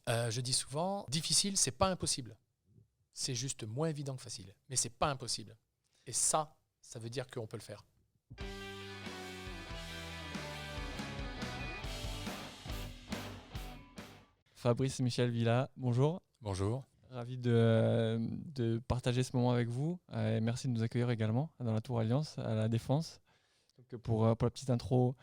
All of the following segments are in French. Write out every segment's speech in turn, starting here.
Je dis souvent, difficile, c'est pas impossible. C'est juste moins évident que facile. Mais c'est pas impossible. Et ça veut dire qu'on peut le faire. Fabrice Michel Villa, bonjour. Bonjour. Ravi de partager ce moment avec vous. Et merci de nous accueillir également dans la Tour Alliance à la Défense. Donc, pour la petite intro,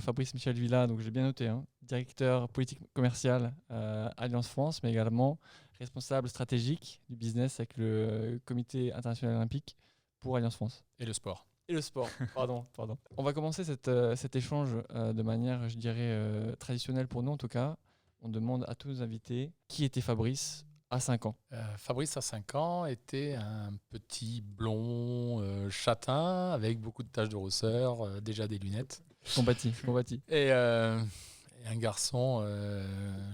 Fabrice Michel Villa, donc j'ai bien noté, directeur politique commercial Alliance France, mais également responsable stratégique du business avec le Comité international olympique pour Alliance France. Et le sport. Et le sport, pardon. On va commencer cet échange de manière, je dirais, traditionnelle pour nous en tout cas. On demande à tous nos invités qui était Fabrice à 5 ans. Fabrice, à 5 ans, était un petit blond châtain avec beaucoup de taches de rousseur, déjà des lunettes. Compatis. Et un garçon,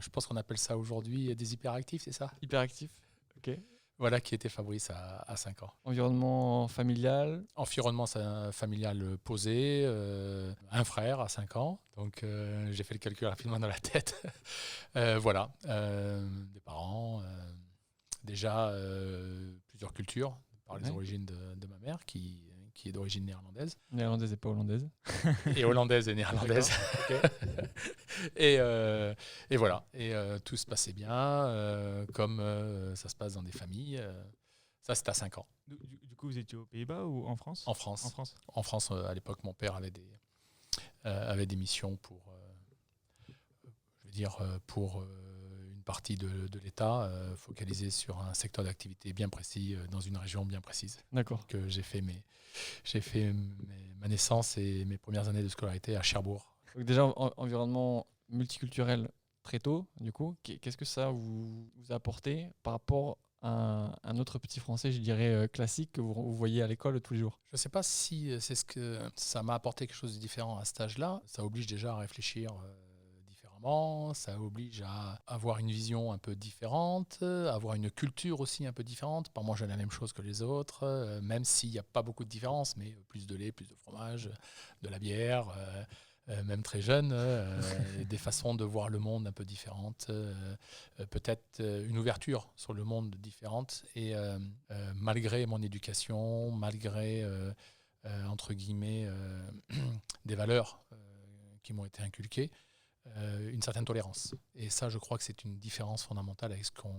je pense qu'on appelle ça aujourd'hui des hyperactifs, c'est ça ? Hyperactif, ok. Voilà qui était Fabrice à 5 ans. Environnement familial. Environnement familial posé, un frère à 5 ans, donc j'ai fait le calcul rapidement dans la tête. Voilà, des parents, déjà plusieurs cultures, par les origines de ma mère qui est d'origine néerlandaise. Néerlandaise et pas hollandaise. Et hollandaise et néerlandaise. Okay. Et voilà, et tout se passait bien, comme ça se passe dans des familles. Ça, c'était à 5 ans. Du coup, vous étiez aux Pays-Bas ou en France ? En France. En France. En France, à l'époque, mon père avait des missions pour, pour une partie de l'État, focalisée sur un secteur d'activité bien précis, dans une région bien précise. D'accord. Donc, j'ai fait ma naissance et mes premières années de scolarité à Cherbourg. Donc déjà, environnement multiculturel très tôt, du coup. Qu'est-ce que ça vous a apporté par rapport à un autre petit français, je dirais, classique que vous voyez à l'école tous les jours ? Je ne sais pas si c'est ce que ça m'a apporté quelque chose de différent à cet âge-là. Ça oblige déjà à réfléchir différemment, ça oblige à avoir une vision un peu différente, à avoir une culture aussi un peu différente, pas manger la même chose que les autres, même s'il n'y a pas beaucoup de différence, mais plus de lait, plus de fromage, de la bière, même très jeune, des façons de voir le monde un peu différentes, peut-être une ouverture sur le monde différente. Et malgré mon éducation, malgré, entre guillemets, des valeurs qui m'ont été inculquées, une certaine tolérance. Et ça, je crois que c'est une différence fondamentale avec ce qu'on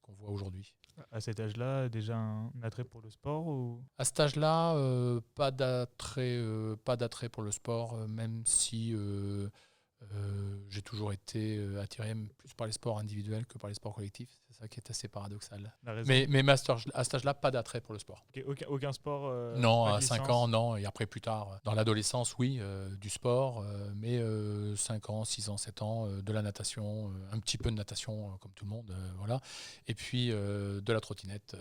voit aujourd'hui. À cet âge-là, déjà un attrait pour le sport ou... À cet âge-là, pas d'attrait pour le sport, même si j'ai toujours été attiré plus par les sports individuels que par les sports collectifs. C'est ça qui est assez paradoxal. Mais à cet âge-là, pas d'attrait pour le sport. Okay, aucun sport non, à 5 ans, non. Et après, plus tard, dans l'adolescence, oui, du sport. Mais 5 ans, 6 ans, 7 ans, de la natation, un petit peu de natation, comme tout le monde. Voilà. Et puis, de la trottinette.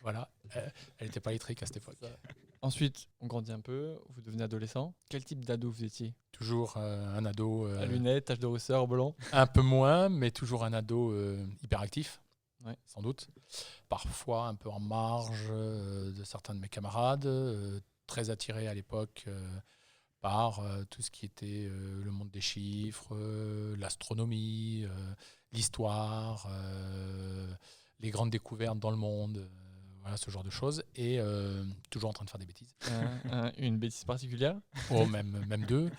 Voilà. Elle n'était pas électrique à cette époque. Ensuite, on grandit un peu, vous devenez adolescent. Quel type d'ado vous étiez ? Toujours un ado... à lunettes, taches de rousseur, blanc. Un peu moins, mais toujours un ado hyperactif, ouais. Sans doute. Parfois un peu en marge de certains de mes camarades, très attiré à l'époque par tout ce qui était le monde des chiffres, l'astronomie, l'histoire, les grandes découvertes dans le monde. Voilà, ce genre de choses, et toujours en train de faire des bêtises. Une bêtise particulière ? Oh, même deux,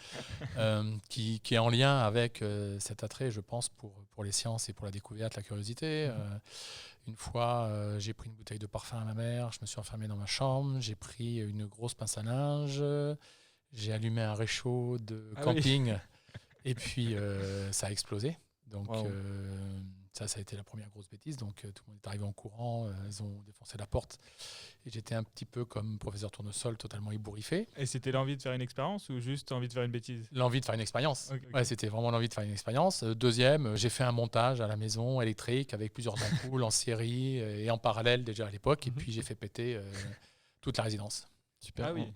qui est en lien avec cet attrait, je pense, pour les sciences et pour la découverte, la curiosité. Une fois, j'ai pris une bouteille de parfum à ma mère, je me suis enfermé dans ma chambre, j'ai pris une grosse pince à linge, j'ai allumé un réchaud de camping, et puis ça a explosé. Donc, wow. Ça a été la première grosse bêtise. Donc, tout le monde est arrivé en courant. Ils ont défoncé la porte. Et j'étais un petit peu comme professeur Tournesol, totalement ébouriffé. Et c'était l'envie de faire une expérience ou juste envie de faire une bêtise ? L'envie de faire une expérience. Okay. Ouais, c'était vraiment l'envie de faire une expérience. Deuxième, j'ai fait un montage à la maison électrique avec plusieurs ampoules en série et en parallèle déjà à l'époque. Et puis, j'ai fait péter toute la résidence. Super. Ah oui.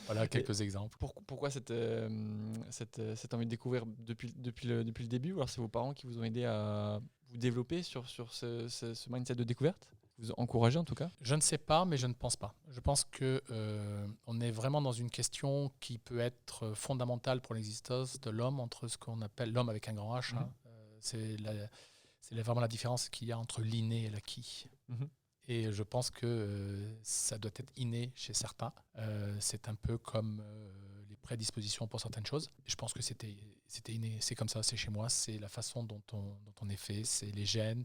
Voilà quelques exemples. Pourquoi cette envie de découvrir depuis le début ? Ou alors c'est vos parents qui vous ont aidé à vous développer sur ce mindset de découverte ? Vous encouragez en tout cas ? Je ne sais pas, mais je ne pense pas. Je pense qu'on est vraiment dans une question qui peut être fondamentale pour l'existence de l'homme, entre ce qu'on appelle l'homme avec un grand H, C'est vraiment la différence qu'il y a entre l'inné et l'acquis. Mhm. Et je pense que ça doit être inné chez certains. C'est un peu comme les prédispositions pour certaines choses. Et je pense que c'était inné. C'est comme ça, c'est chez moi. C'est la façon dont on est fait. C'est les gènes.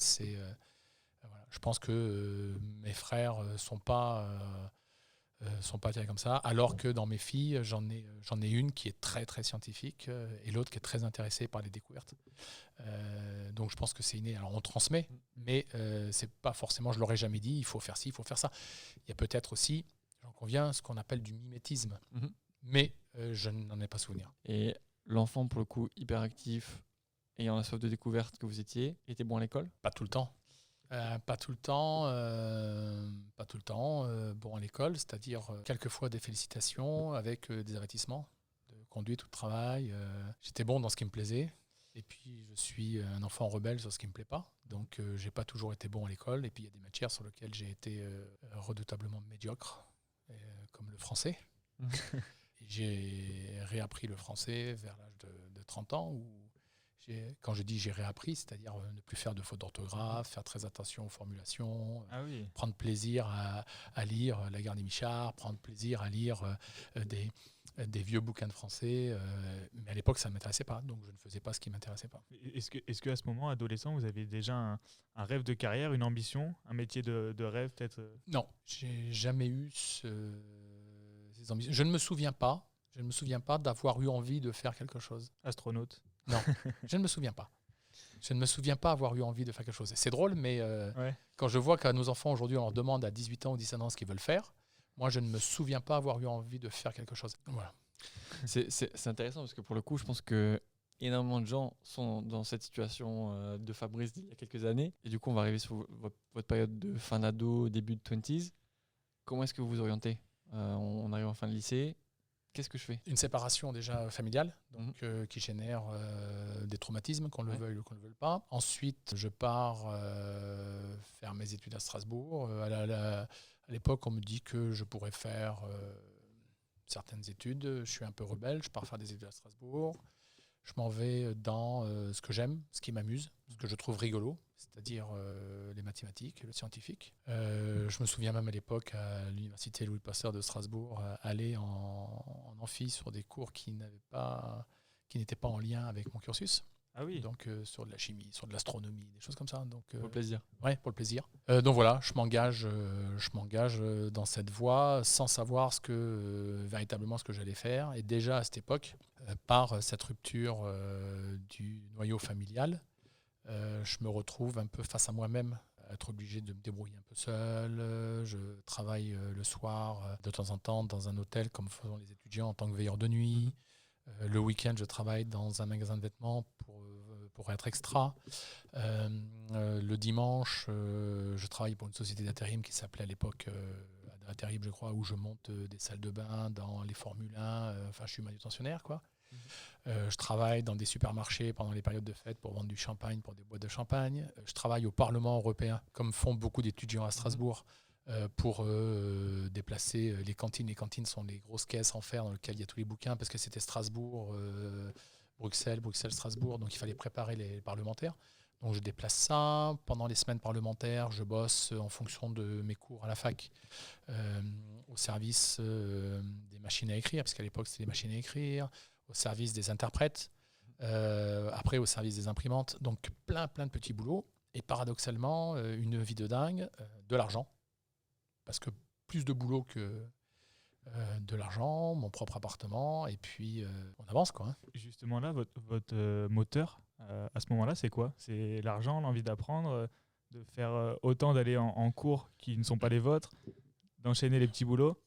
Voilà. Je pense que mes frères sont pas tirés comme ça. Alors que dans mes filles, j'en ai une qui est très, très scientifique et l'autre qui est très intéressée par les découvertes. Donc je pense que c'est inné. Alors on transmet, mais c'est pas forcément, je l'aurais jamais dit, il faut faire ci, il faut faire ça. Il y a peut-être aussi, j'en conviens, ce qu'on appelle du mimétisme, Mhm. mais je n'en ai pas souvenir. Et l'enfant, pour le coup, hyperactif, ayant la soif de découverte que vous étiez, était bon à l'école? Pas tout le temps. Pas tout le temps. Bon à l'école, c'est-à-dire quelquefois des félicitations avec des avertissements de conduite ou de travail. J'étais bon dans ce qui me plaisait. Et puis, je suis un enfant rebelle sur ce qui ne me plaît pas. Donc, je n'ai pas toujours été bon à l'école. Et puis, il y a des matières sur lesquelles j'ai été redoutablement médiocre, comme le français. Et j'ai réappris le français vers l'âge de 30 ans. Quand je dis j'ai réappris, c'est-à-dire ne plus faire de fautes d'orthographe, faire très attention aux formulations, Ah oui. prendre plaisir à lire La Guerre des Michards, prendre plaisir à lire des vieux bouquins de français, mais à l'époque ça ne m'intéressait pas, donc je ne faisais pas ce qui ne m'intéressait pas. Est-ce que à ce moment, adolescent, vous avez déjà un rêve de carrière, une ambition, un métier de rêve peut-être Non, j'ai jamais eu ces ambitions. Je ne me souviens pas d'avoir eu envie de faire quelque chose. Astronaute. Non, je ne me souviens pas. Je ne me souviens pas avoir eu envie de faire quelque chose. C'est drôle, mais Ouais. quand je vois qu'à nos enfants aujourd'hui, on leur demande à 18 ans ou 17 ans ce qu'ils veulent faire, moi, je ne me souviens pas avoir eu envie de faire quelque chose. Voilà. C'est intéressant parce que pour le coup, je pense que énormément de gens sont dans cette situation de Fabrice il y a quelques années. Et du coup, on va arriver sur votre période de fin d'ado, début de 20s. Comment est-ce que vous vous orientez? On arrive en fin de lycée. Qu'est-ce que je fais? Une séparation déjà familiale, donc, qui génère des traumatismes, qu'on le veuille ou qu'on ne le veuille pas. Ensuite, je pars faire mes études à Strasbourg. À l'époque, on me dit que je pourrais faire certaines études. Je suis un peu rebelle, je pars faire des études à Strasbourg. Je m'en vais dans ce que j'aime, ce qui m'amuse, ce que je trouve rigolo, c'est-à-dire les mathématiques, le scientifique. Je me souviens même à l'époque, à l'université Louis Pasteur de Strasbourg, aller en amphi sur des cours qui n'étaient pas en lien avec mon cursus. Ah oui. Donc sur de la chimie, sur de l'astronomie, des choses comme ça. Donc, Pour le plaisir. Ouais, pour le plaisir. Donc voilà, je m'engage dans cette voie sans savoir véritablement ce que j'allais faire. Et déjà à cette époque, par cette rupture du noyau familial, je me retrouve un peu face à moi-même, à être obligé de me débrouiller un peu seul. Je travaille le soir de temps en temps dans un hôtel comme font les étudiants en tant que veilleur de nuit. Le week-end, je travaille dans un magasin de vêtements pour être extra. Le dimanche, je travaille pour une société d'intérim qui s'appelait à l'époque Intérim, je crois, où je monte des salles de bain dans les Formule 1. Je suis manutentionnaire, quoi. Je travaille dans des supermarchés pendant les périodes de fête pour vendre du champagne pour des boîtes de champagne. Je travaille au Parlement européen, comme font beaucoup d'étudiants à Strasbourg, pour déplacer les cantines. Les cantines sont les grosses caisses en fer dans lesquelles il y a tous les bouquins, parce que c'était Strasbourg, Bruxelles, Strasbourg, donc il fallait préparer les parlementaires. Donc je déplace ça. Pendant les semaines parlementaires, je bosse en fonction de mes cours à la fac, au service des machines à écrire, parce qu'à l'époque c'était des machines à écrire, au service des interprètes, après au service des imprimantes. Donc plein de petits boulots. Et paradoxalement, une vie de dingue, de l'argent. Parce que plus de boulot que de l'argent, mon propre appartement, et puis on avance, quoi. Justement là, votre moteur, à ce moment-là, c'est quoi? C'est l'argent, l'envie d'apprendre, de faire autant d'aller en cours qui ne sont pas les vôtres, d'enchaîner les petits boulots?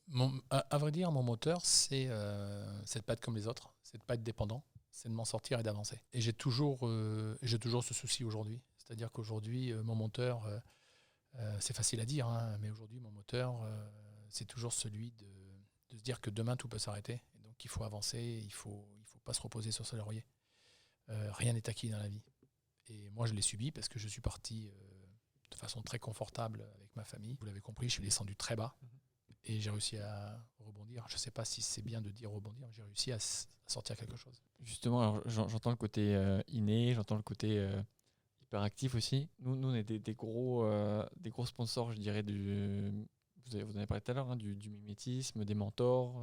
À vrai dire, mon moteur, c'est de ne pas être comme les autres, c'est de ne pas être dépendant, c'est de m'en sortir et d'avancer. Et j'ai toujours ce souci aujourd'hui. C'est-à-dire qu'aujourd'hui, mon moteur, c'est facile à dire, hein, mais aujourd'hui, mon moteur, c'est toujours celui de se dire que demain, tout peut s'arrêter. Et donc, il faut avancer, il ne faut pas se reposer sur ses lauriers. Rien n'est acquis dans la vie. Et moi, je l'ai subi parce que je suis parti de façon très confortable avec ma famille. Vous l'avez compris, je suis descendu très bas et j'ai réussi à rebondir. Je ne sais pas si c'est bien de dire rebondir, mais j'ai réussi à sortir quelque chose. Justement, alors, j'entends le côté inné, j'entends le côté hyper actif aussi. Nous on est des gros sponsors, je dirais, vous en avez parlé tout à l'heure, hein, du mimétisme, des mentors.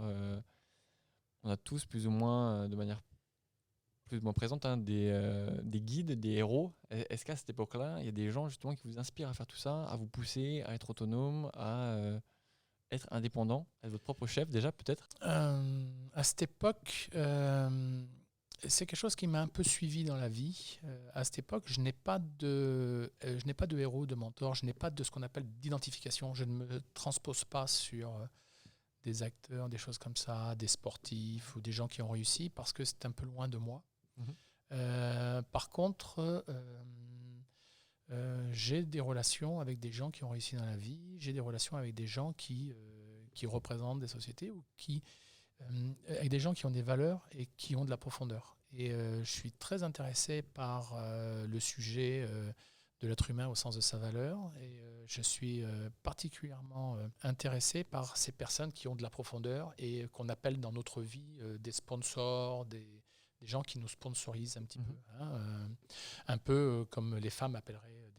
On a tous plus ou moins, de manière plus ou moins présente, hein, des guides, des héros. Est-ce qu'à cette époque-là, il y a des gens justement qui vous inspirent à faire tout ça, à vous pousser, à être autonome, à être indépendant, être votre propre chef déjà peut-être? À cette époque, c'est quelque chose qui m'a un peu suivi dans la vie. À cette époque, je n'ai pas de héros, de mentor, je n'ai pas de ce qu'on appelle d'identification. Je ne me transpose pas sur des acteurs, des choses comme ça, des sportifs ou des gens qui ont réussi parce que c'est un peu loin de moi. Par contre, j'ai des relations avec des gens qui ont réussi dans la vie, j'ai des relations avec des gens qui représentent des sociétés ou avec des gens qui ont des valeurs et qui ont de la profondeur. Et je suis très intéressé par le sujet de l'être humain au sens de sa valeur. Et je suis particulièrement intéressé par ces personnes qui ont de la profondeur et qu'on appelle dans notre vie des sponsors, des gens qui nous sponsorisent un petit peu. Hein, un peu comme les femmes appelleraient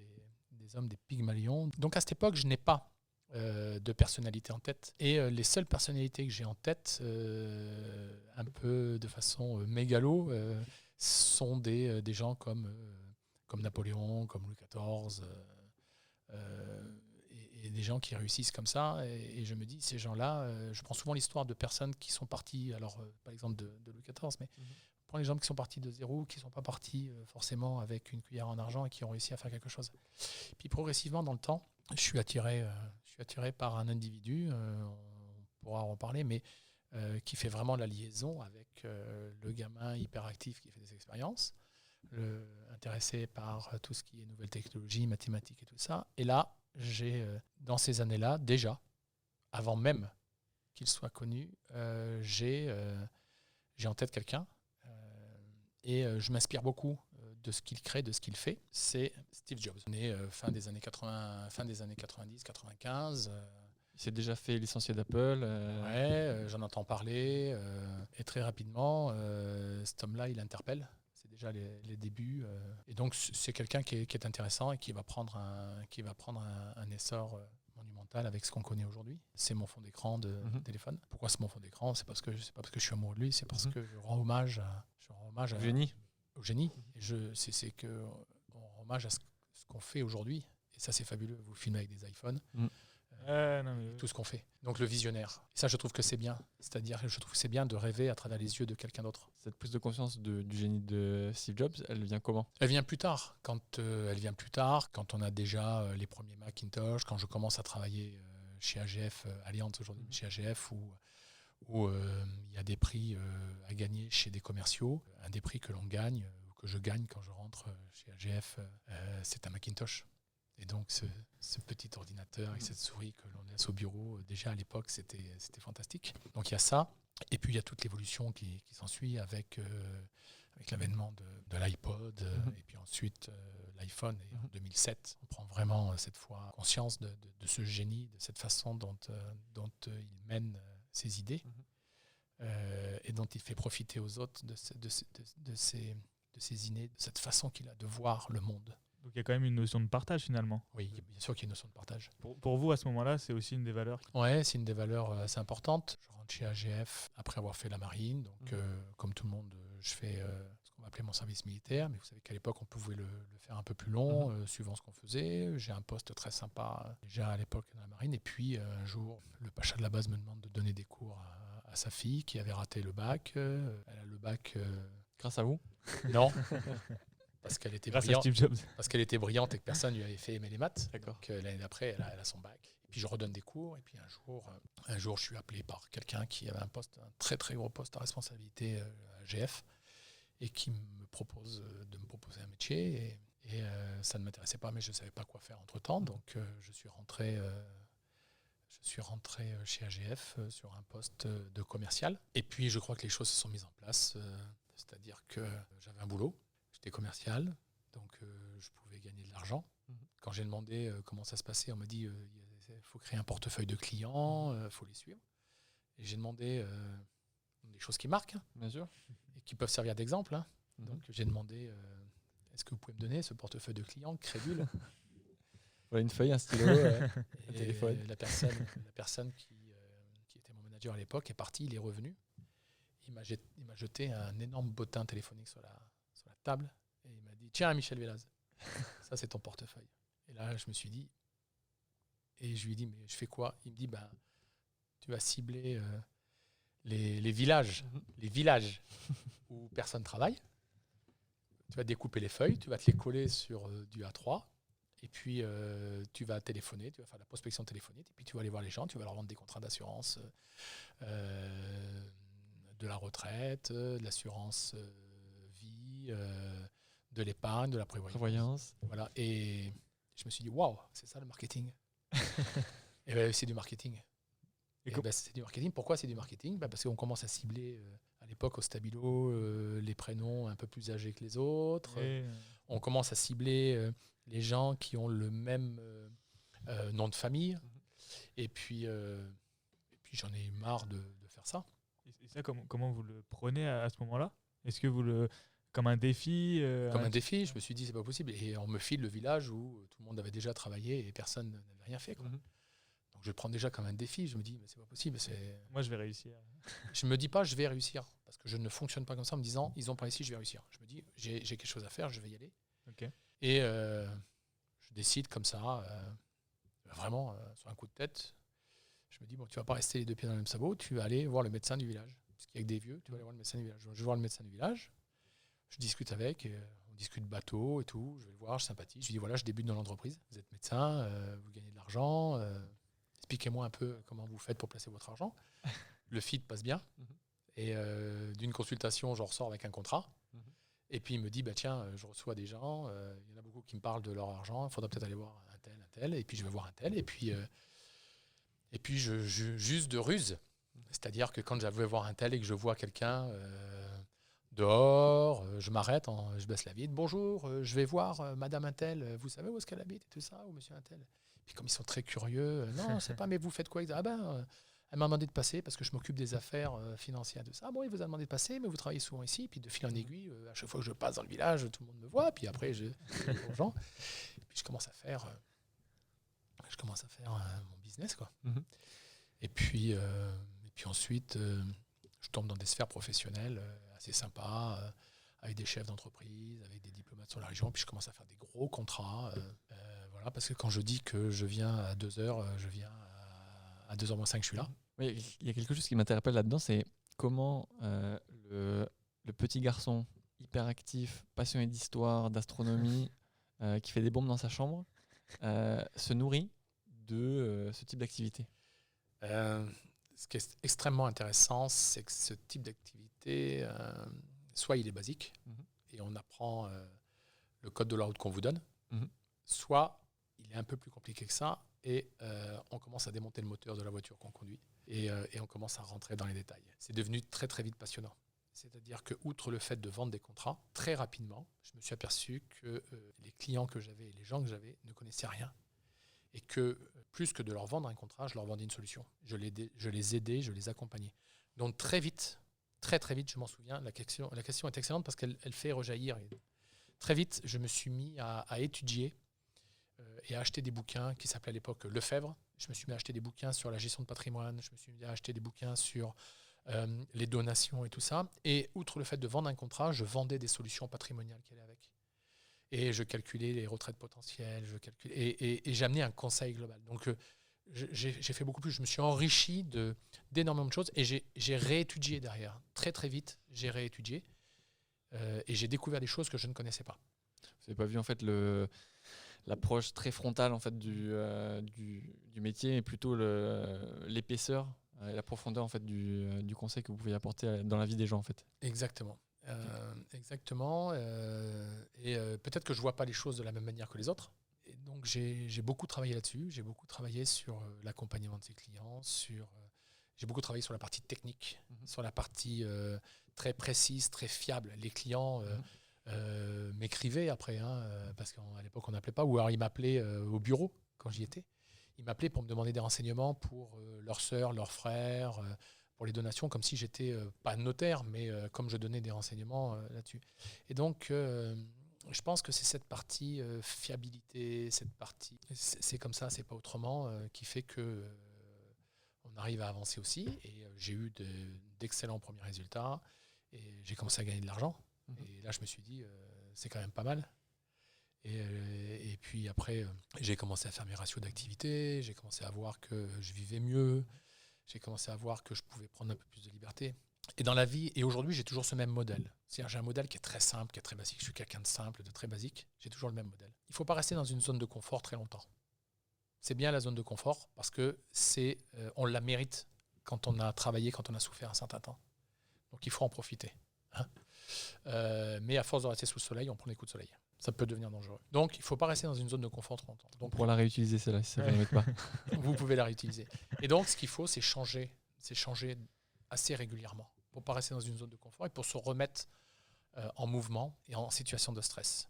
des hommes des pygmalions. Donc à cette époque, je n'ai pas de personnalité en tête. Et les seules personnalités que j'ai en tête, un peu de façon mégalo, sont des gens comme Napoléon, comme Louis XIV, et des gens qui réussissent comme ça. Et je me dis, ces gens-là, je prends souvent l'histoire de personnes qui sont parties, alors pas l'exemple de Louis XIV, mais je prends les gens qui sont partis de zéro, qui ne sont pas partis forcément avec une cuillère en argent et qui ont réussi à faire quelque chose. Puis progressivement, dans le temps, je suis attiré par un individu, on pourra en reparler, mais qui fait vraiment la liaison avec le gamin hyperactif qui fait des expériences, intéressé par tout ce qui est nouvelles technologies, mathématiques et tout ça. Et là, j'ai, dans ces années-là, déjà, avant même qu'il soit connu, j'ai en tête quelqu'un et je m'inspire beaucoup de ce qu'il crée, de ce qu'il fait. C'est Steve Jobs. Né fin des années 80, fin des années 90, 95. Il s'est déjà fait licencier d'Apple. Ouais, j'en entends parler. Et très rapidement, cet homme-là, il interpelle. C'est déjà les débuts. Et donc, c'est quelqu'un qui est intéressant et qui va prendre un essor monumental avec ce qu'on connaît aujourd'hui. C'est mon fond d'écran de téléphone. Pourquoi c'est mon fond d'écran? C'est pas parce que je suis amoureux de lui, c'est parce que je rends hommage au génie. Et c'est que on rend hommage à ce qu'on fait aujourd'hui. Et ça, c'est fabuleux. Vous filmez avec des iPhones. Tout ce qu'on fait. Donc le visionnaire. Et ça, je trouve que c'est bien. C'est-à-dire que je trouve que c'est bien de rêver à travers les yeux de quelqu'un d'autre. Cette prise de conscience du génie de Steve Jobs, elle vient comment? Elle vient plus tard. Quand on a déjà les premiers Macintosh, quand je commence à travailler chez AGF, Allianz aujourd'hui, chez AGF, où il y a des prix à gagner chez des commerciaux. Un des prix que l'on gagne, ou que je gagne quand je rentre chez AGF, c'est un Macintosh. Et donc ce petit ordinateur avec cette souris que l'on laisse au bureau, déjà à l'époque, c'était fantastique. Donc il y a ça. Et puis il y a toute l'évolution qui s'ensuit avec l'avènement de l'iPod et puis ensuite l'iPhone. Et en 2007, on prend vraiment cette fois conscience de ce génie, de cette façon dont il mène ses idées et dont il fait profiter aux autres de ses idées, de cette façon qu'il a de voir le monde. Donc il y a quand même une notion de partage finalement. Oui, bien sûr qu'il y a une notion de partage. Pour vous, à ce moment-là, c'est aussi une des valeurs? Ouais, c'est une des valeurs assez importantes. Je rentre chez AGF après avoir fait la marine. Donc, comme tout le monde, je fais ce qu'on va appeler mon service militaire. Mais vous savez qu'à l'époque, on pouvait le faire un peu plus long, suivant ce qu'on faisait. J'ai un poste très sympa déjà à l'époque dans la marine. Et puis, un jour, le pacha de la base me demande de donner des cours à sa fille qui avait raté le bac. Elle a le bac... Grâce à vous? Non. Parce qu'elle était Grâce à Steve Jobs. Parce qu'elle était brillante et que personne ne lui avait fait aimer les maths. D'accord. Donc l'année d'après, elle a son bac. Et puis je redonne des cours. Et puis un jour, je suis appelé par quelqu'un qui avait un très très gros poste à responsabilité à GF et qui me propose de me proposer un métier. Et ça ne m'intéressait pas, mais je ne savais pas quoi faire entre-temps. Donc je suis rentré chez AGF sur un poste de commercial. Et puis je crois que les choses se sont mises en place. C'est-à-dire que j'avais un boulot. J'étais commercial, donc je pouvais gagner de l'argent. Quand j'ai demandé comment ça se passait, on m'a dit il faut créer un portefeuille de clients, il faut les suivre. Et j'ai demandé des choses qui marquent, bien sûr, et qui peuvent servir d'exemple. Donc j'ai demandé est-ce que vous pouvez me donner ce portefeuille de client crédule? Voilà une feuille, un stylo, un téléphone. La personne qui était mon manager à l'époque est partie, il est revenu. Il m'a jeté un énorme bottin téléphonique sur la table et il m'a dit « Tiens, Michel Vélaz, ça c'est ton portefeuille. » Et là, je me suis dit, et je lui ai dit « Mais je fais quoi ?» Il me dit « Tu vas cibler les villages où personne travaille. Tu vas découper les feuilles, tu vas te les coller sur du A3. Et puis, tu vas téléphoner, tu vas faire de la prospection téléphonique, et puis tu vas aller voir les gens, tu vas leur vendre des contrats d'assurance, de la retraite, de l'assurance vie, de l'épargne, de la prévoyance. Voilà. Et je me suis dit, waouh, c'est ça le marketing. Et bien, c'est du marketing. C'est du marketing. Pourquoi c'est du marketing? Parce qu'on commence à cibler, à l'époque, au Stabilo, les prénoms un peu plus âgés que les autres. On commence à cibler les gens qui ont le même nom de famille. Et puis j'en ai eu marre de faire ça. Et ça, comment vous le prenez à ce moment-là? Est-ce que vous le... Comme un défi Comme un défi, je me suis dit, c'est pas possible. Et on me file le village où tout le monde avait déjà travaillé et personne n'avait rien fait, quoi. Donc je le prends déjà comme un défi. Je me dis, mais c'est pas possible. Moi, je vais réussir. Je me dis pas, je vais réussir. Parce que je ne fonctionne pas comme ça en me disant, ils ont pas réussi, je vais réussir. Je me dis, j'ai quelque chose à faire, je vais y aller. Okay. Et je décide comme ça, vraiment sur un coup de tête. Je me dis, bon, tu vas pas rester les deux pieds dans le même sabot, tu vas aller voir le médecin du village. Parce qu'il y a que des vieux, tu vas aller voir le médecin du village. Je vais voir le médecin du village, je discute avec, on discute bateau et tout, je vais le voir, je sympathise. Je lui dis, voilà, je débute dans l'entreprise, vous êtes médecin, vous gagnez de l'argent, expliquez-moi un peu comment vous faites pour placer votre argent. Le feed passe bien. Et d'une consultation, je ressors avec un contrat. Et puis il me dit, tiens, je reçois des gens, il y en a beaucoup qui me parlent de leur argent, il faudra peut-être aller voir un tel, et puis je vais voir un tel, et puis je juste de ruse. C'est-à-dire que quand j'avais voir un tel et que je vois quelqu'un dehors, je m'arrête, je baisse la vitre, bonjour, je vais voir madame un tel, vous savez où est-ce qu'elle habite et tout ça, ou monsieur un tel. Puis comme ils sont très curieux, non, c'est pas, mais vous faites quoi? Elle m'a demandé de passer parce que je m'occupe des affaires financières de ça. Ah bon, il vous a demandé de passer, mais vous travaillez souvent ici. Puis de fil en aiguille, à chaque fois que je passe dans le village, tout le monde me voit. Puis après, je dis aux gens. Et puis je commence à faire mon business, quoi. Et puis ensuite, je tombe dans des sphères professionnelles assez sympas, avec des chefs d'entreprise, avec des diplomates sur la région. Puis je commence à faire des gros contrats. Voilà, parce que quand je dis que je viens à 2h, je viens à 2h-5, je suis là. Oui, il y a quelque chose qui m'interpelle là-dedans, c'est comment le petit garçon hyperactif, passionné d'histoire, d'astronomie, qui fait des bombes dans sa chambre, se nourrit de ce type d'activité. Ce qui est extrêmement intéressant, c'est que ce type d'activité, soit il est basique, et on apprend le code de la route qu'on vous donne, soit il est un peu plus compliqué que ça, et on commence à démonter le moteur de la voiture qu'on conduit, et on commence à rentrer dans les détails. C'est devenu très très vite passionnant. C'est-à-dire que, outre le fait de vendre des contrats, très rapidement, je me suis aperçu que les clients que j'avais et les gens que j'avais ne connaissaient rien. Et que, plus que de leur vendre un contrat, je leur vendais une solution. Je les aidais, je les accompagnais. Donc très vite, très très vite, je m'en souviens, la question est excellente parce qu'elle fait rejaillir. Et très vite, je me suis mis à étudier et à acheter des bouquins qui s'appelaient à l'époque Lefebvre. Je me suis mis à acheter des bouquins sur la gestion de patrimoine, je me suis mis à acheter des bouquins sur les donations et tout ça. Et outre le fait de vendre un contrat, je vendais des solutions patrimoniales qui allaient avec. Et je calculais les retraites potentielles, et j'amenais un conseil global. Donc j'ai fait beaucoup plus, je me suis enrichi d'énormément de choses et j'ai réétudié derrière. Très très vite, j'ai réétudié et j'ai découvert des choses que je ne connaissais pas. Vous n'avez pas vu en fait l'approche très frontale en fait du métier, et plutôt l'épaisseur et la profondeur en fait du conseil que vous pouvez apporter dans la vie des gens en fait. Exactement. Exactement. Et peut-être que je ne vois pas les choses de la même manière que les autres. Et donc j'ai beaucoup travaillé là-dessus. J'ai beaucoup travaillé sur l'accompagnement de ses clients. J'ai beaucoup travaillé sur la partie technique, sur la partie très précise, très fiable. Les clients m'écrivaient après, parce qu'à l'époque on n'appelait pas, ou alors ils m'appelaient au bureau quand j'y étais. Ils m'appelaient pour me demander des renseignements pour leurs sœurs, leurs frères, pour les donations, comme si j'étais pas notaire, mais comme je donnais des renseignements là-dessus. Et donc, Je pense que c'est cette partie fiabilité, cette partie, c'est comme ça, c'est pas autrement, qui fait que on arrive à avancer aussi. Et j'ai eu d'excellents premiers résultats et j'ai commencé à gagner de l'argent. Et là, je me suis dit, c'est quand même pas mal. Et puis après, j'ai commencé à faire mes ratios d'activité, j'ai commencé à voir que je vivais mieux, j'ai commencé à voir que je pouvais prendre un peu plus de liberté. Et dans la vie, et aujourd'hui, j'ai toujours ce même modèle. C'est-à-dire, j'ai un modèle qui est très simple, qui est très basique. Je suis quelqu'un de simple, de très basique. J'ai toujours le même modèle. Il ne faut pas rester dans une zone de confort très longtemps. C'est bien la zone de confort parce que on la mérite quand on a travaillé, quand on a souffert un certain temps. Donc, il faut en profiter. Hein. Mais à force de rester sous le soleil, on prend des coups de soleil. Ça peut devenir dangereux. Donc, il ne faut pas rester dans une zone de confort trop longtemps. Donc, Pour la réutiliser, celle-là, si ça ne pas. Vous pouvez la réutiliser. Et donc, ce qu'il faut, c'est changer assez régulièrement pour ne pas rester dans une zone de confort et pour se remettre en mouvement et en situation de stress.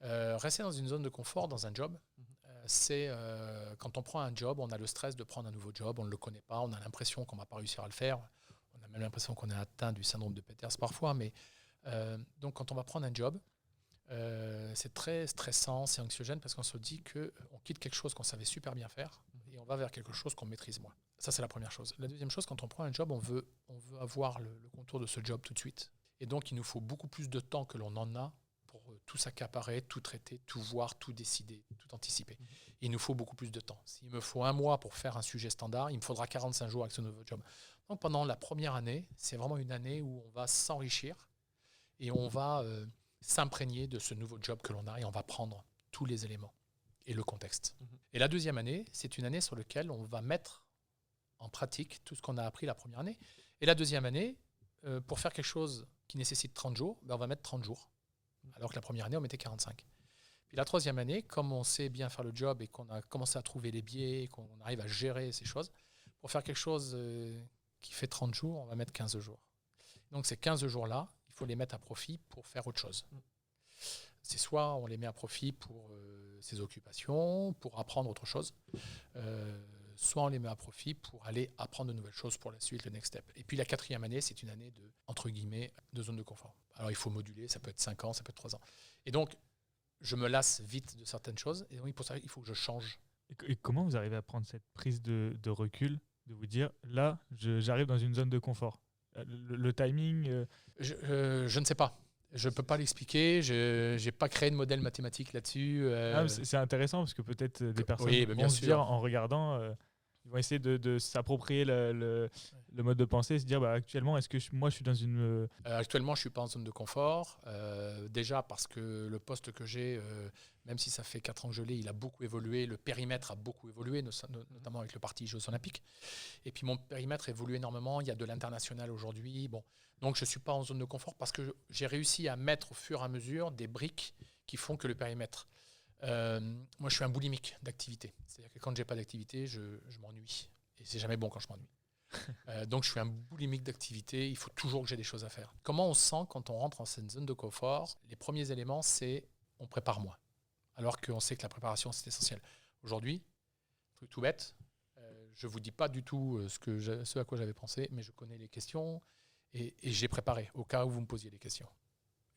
Rester dans une zone de confort, dans un job, c'est quand on prend un job, on a le stress de prendre un nouveau job, on ne le connaît pas, on a l'impression qu'on ne va pas réussir à le faire, on a même l'impression qu'on est atteint du syndrome de Peters parfois, mais donc quand on va prendre un job, c'est très stressant, c'est anxiogène parce qu'on se dit qu'on quitte quelque chose qu'on savait super bien faire et on va vers quelque chose qu'on maîtrise moins. Ça, c'est la première chose. La deuxième chose, quand on prend un job, on veut avoir le contour de ce job tout de suite. Et donc, il nous faut beaucoup plus de temps que l'on en a pour tout s'accaparer, tout traiter, tout voir, tout décider, tout anticiper. Et il nous faut beaucoup plus de temps. S'il me faut 1 mois pour faire un sujet standard, il me faudra 45 jours avec ce nouveau job. Donc, pendant la première année, c'est vraiment une année où on va s'enrichir et on va s'imprégner de ce nouveau job que l'on a et on va prendre tous les éléments et le contexte. Et la deuxième année, c'est une année sur laquelle on va mettre en pratique tout ce qu'on a appris la première année. Et la deuxième année, pour faire quelque chose qui nécessite 30 jours, on va mettre 30 jours. Alors que la première année, on mettait 45. Puis la troisième année, comme on sait bien faire le job et qu'on a commencé à trouver les biais, et qu'on arrive à gérer ces choses, pour faire quelque chose qui fait 30 jours, on va mettre 15 jours. Donc ces 15 jours-là, il faut les mettre à profit pour faire autre chose. C'est soit on les met à profit pour ses occupations, pour apprendre autre chose, soit on les met à profit pour aller apprendre de nouvelles choses pour la suite, le next step. Et puis la quatrième année, c'est une année de, entre guillemets, de zone de confort. Alors il faut moduler, ça peut être 5 ans, ça peut être 3 ans. Et donc, je me lasse vite de certaines choses, et donc pour ça, il faut que je change. Et comment vous arrivez à prendre cette prise de recul, de vous dire, là, j'arrive dans une zone de confort? Le timing Je ne sais pas. Je ne peux pas l'expliquer. Je n'ai pas créé de modèle mathématique là-dessus. C'est intéressant parce que peut-être des personnes bien vont se sûr. dire en regardant, ils vont essayer de s'approprier le mode de pensée et se dire actuellement, est-ce que moi je suis dans une... Actuellement, je ne suis pas en zone de confort. Déjà parce que le poste que j'ai, même si ça fait 4 ans que je l'ai, il a beaucoup évolué. Le périmètre a beaucoup évolué, notamment avec le parti Jeux Olympiques. Et puis mon périmètre évolue énormément. Il y a de l'international aujourd'hui. Bon. Donc je ne suis pas en zone de confort parce que j'ai réussi à mettre au fur et à mesure des briques qui font que le périmètre... moi, je suis un boulimique d'activité. C'est-à-dire que quand je n'ai pas d'activité, je m'ennuie. Et c'est jamais bon quand je m'ennuie. Donc, je suis un boulimique d'activité. Il faut toujours que j'ai des choses à faire. Comment on se sent quand on rentre dans cette zone de confort? Les premiers éléments, c'est on prépare moins. Alors qu'on sait que la préparation, c'est essentiel. Aujourd'hui, truc tout bête, je ne vous dis pas du tout ce à quoi j'avais pensé, mais je connais les questions et j'ai préparé au cas où vous me posiez des questions.